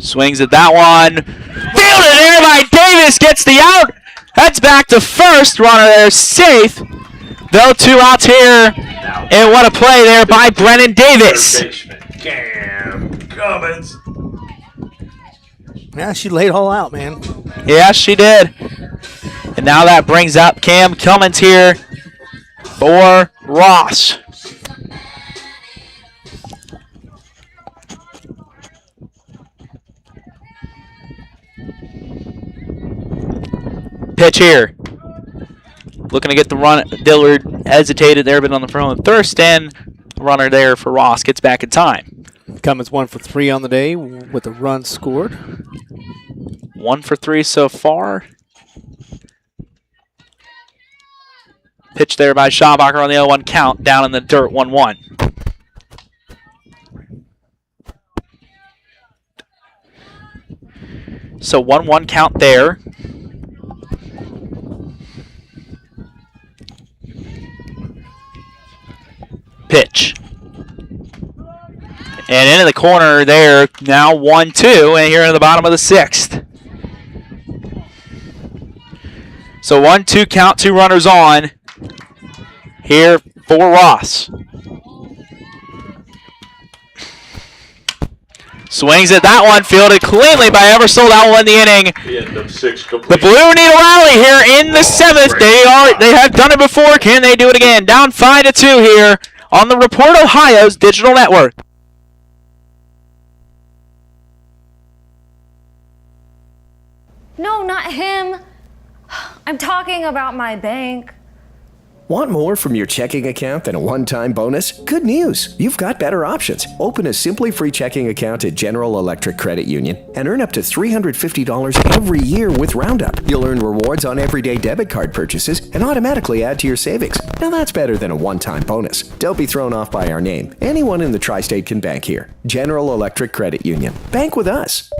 Swings at that one. Fielded there by Davis. Gets the out. Heads back to first. Runner there safe. Though 2 outs here. And what a play there by Brennan Davis. Cam Cummins. Yeah, she laid all out, man. Yeah, she did. And now that brings up Cam Cummins here for Ross. Pitch here. Looking to get the run. Dillard hesitated there, but on the front of Thurston, runner there for Ross gets back in time. Cummins 1 for 3 on the day with a run scored. 1 for 3 so far. Pitch there by Schabacher on the 0-1 count, down in the dirt, 1-1. So 1-1 count there. Pitch. And into the corner there, now 1-2, and here in the bottom of the 6th. So 1-2 count, 2 runners on here for Ross. Swings at that one, fielded cleanly by Eversole. That will end the inning. The end of 6 complete. The Blue need a rally here in the 7th. They have done it before. Can they do it again? Down 5-2 here on the Report Ohio's digital network. No, not him. I'm talking about my bank. Want more from your checking account than a one-time bonus? Good news! You've got better options. Open a Simply Free checking account at General Electric Credit Union and earn up to $350 every year with Roundup. You'll earn rewards on everyday debit card purchases and automatically add to your savings. Now that's better than a one-time bonus. Don't be thrown off by our name. Anyone in the tri-state can bank here. General Electric Credit Union. Bank with us.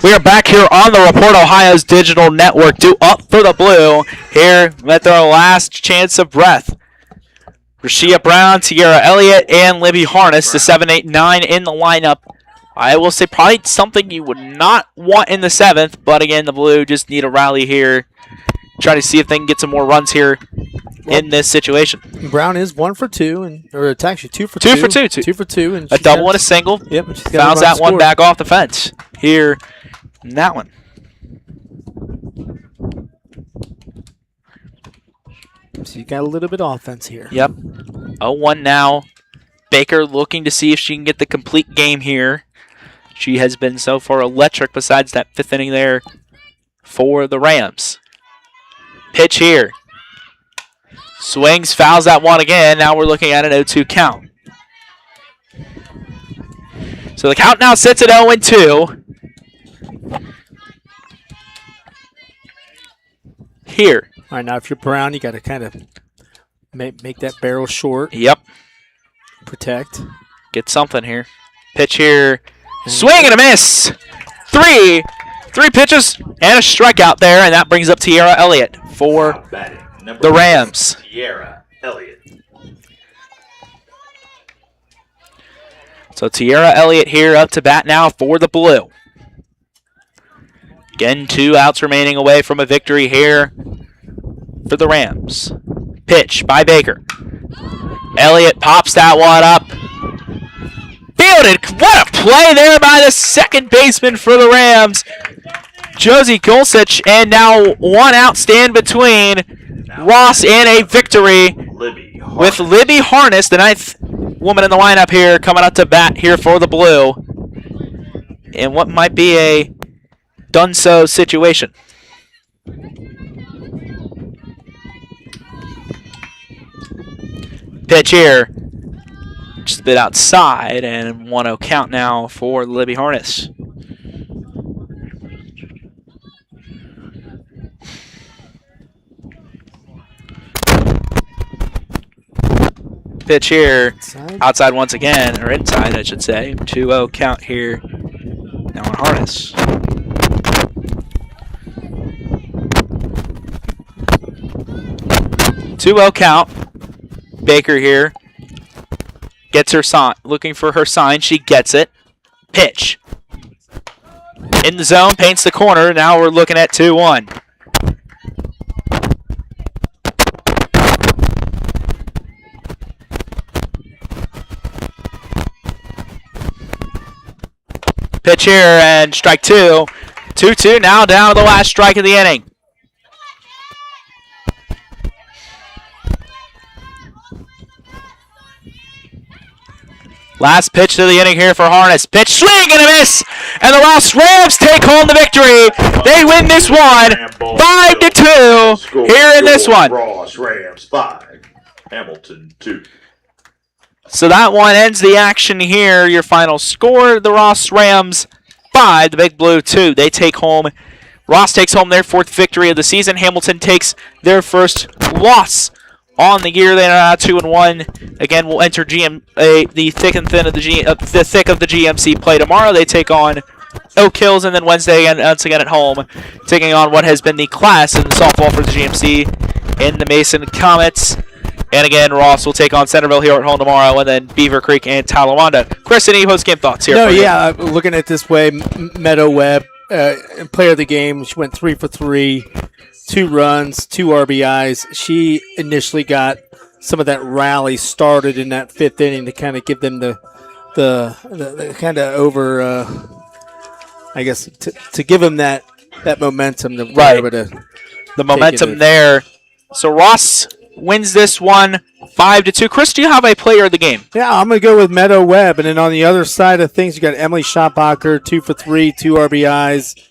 We are back here on the Report Ohio's digital network. Due up for the Blue here with their last chance of breath. Rashia Brown, Tierra Elliott, and Libby Harness, the 7, 8, 9 in the lineup. I will say probably something you would not want in the 7th, but again, the Blue just need a rally here. Try to see if they can get some more runs here in this situation. Brown is 1 for 2, or it's actually 2 for 2. 2 for 2. 2 for 2. And A double and a single. Yep. And she's got Fouls a run that one scored. back off the fence here in that one. So you got a little bit of offense here. Yep. 0-1 now. Baker looking to see if she can get the complete game here. She has been so far electric besides that 5th inning there for the Rams. Pitch here. Swings, fouls that one again. Now we're looking at an 0-2 count. So the count now sits at 0-2. Here. All right, now if you're Brown, you got to kind of make that barrel short. Yep. Protect. get something here. Pitch here. Swing and a miss. Three pitches and a strikeout there, and that brings up Tiara Elliott for the Rams. Tiara Elliott. So Tiara Elliott here up to bat now for the Blue. Again, 2 outs remaining away from a victory here for the Rams. Pitch by Baker. Elliott pops that one up. Fielded. What a play there by the second baseman for the Rams, Josie Golsich, and now 1 out stand between Ross and a victory with Libby Harness, the 9th woman in the lineup here, coming up to bat here for the Blue in what might be a done-so situation. Pitch here. Just a bit outside, and 1-0 count now for Libby Harness. Pitch here. Outside once again, or inside, I should say. 2-0 count here now on Harness. Two-0 count. Baker here. Gets her sign, looking for her sign. She gets it. Pitch. In the zone, paints the corner. Now we're looking at 2-1. Pitch here and strike 2. 2-2 now, down to the last strike of the inning. Last pitch of the inning here for Harness. Pitch, swing and a miss! And the Ross Rams take home the victory. They win this one 5-2 here in this one. Ross Rams 5, Hamilton 2. So that one ends the action here. Your final score, the Ross Rams 5, the Big Blue 2. They take home, Ross takes home their 4th victory of the season. Hamilton takes their first loss on the year. They are now 2-1. Again, we'll enter the thick and thin of the thick of the GMC play tomorrow. They take on Oak Hills, and then Wednesday once again at home, taking on what has been the class in softball for the GMC in the Mason Comets. And again, Ross will take on Centerville here at home tomorrow, and then Beaver Creek and Talawanda. Chris, any post-game thoughts here? No, yeah, looking at it this way, Meadow Webb, player of the game, she went 3 for 3, 2 runs, 2 RBIs. She initially got some of that rally started in that 5th inning to kind of give them the kind of over, I guess, to give them that momentum. To right. The momentum there. So Ross wins this one 5-2. Chris, do you have a player of the game? Yeah, I'm going to go with Meadow Webb. And then on the other side of things, you got Emily Schotbacher, 2 for 3, 2 RBIs.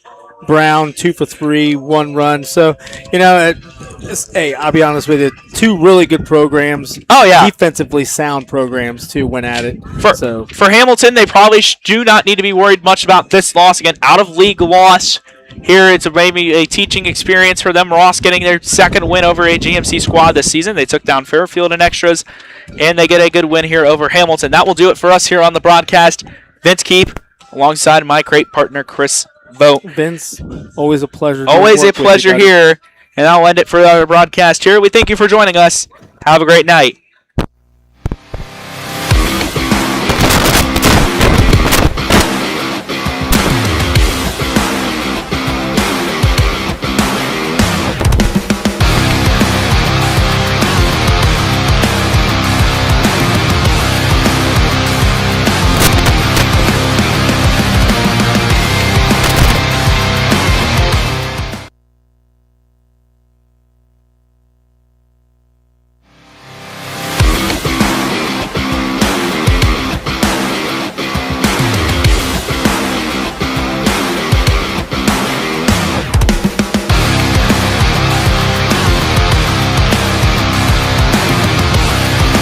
Brown, 2 for 3, 1 run. So, hey, I'll be honest with you, 2 really good programs. Oh, yeah. Defensively sound programs, too, went at it. For Hamilton, they probably do not need to be worried much about this loss. Again, out-of-league loss. Here, it's maybe a teaching experience for them. Ross getting their 2nd win over a GMC squad this season. They took down Fairfield in extras, and they get a good win here over Hamilton. That will do it for us here on the broadcast. Vince Keep, alongside my great partner, Chris Vogt. Vince, always a pleasure. Always a pleasure here, and I'll end it for our broadcast here. We thank you for joining us. Have a great night.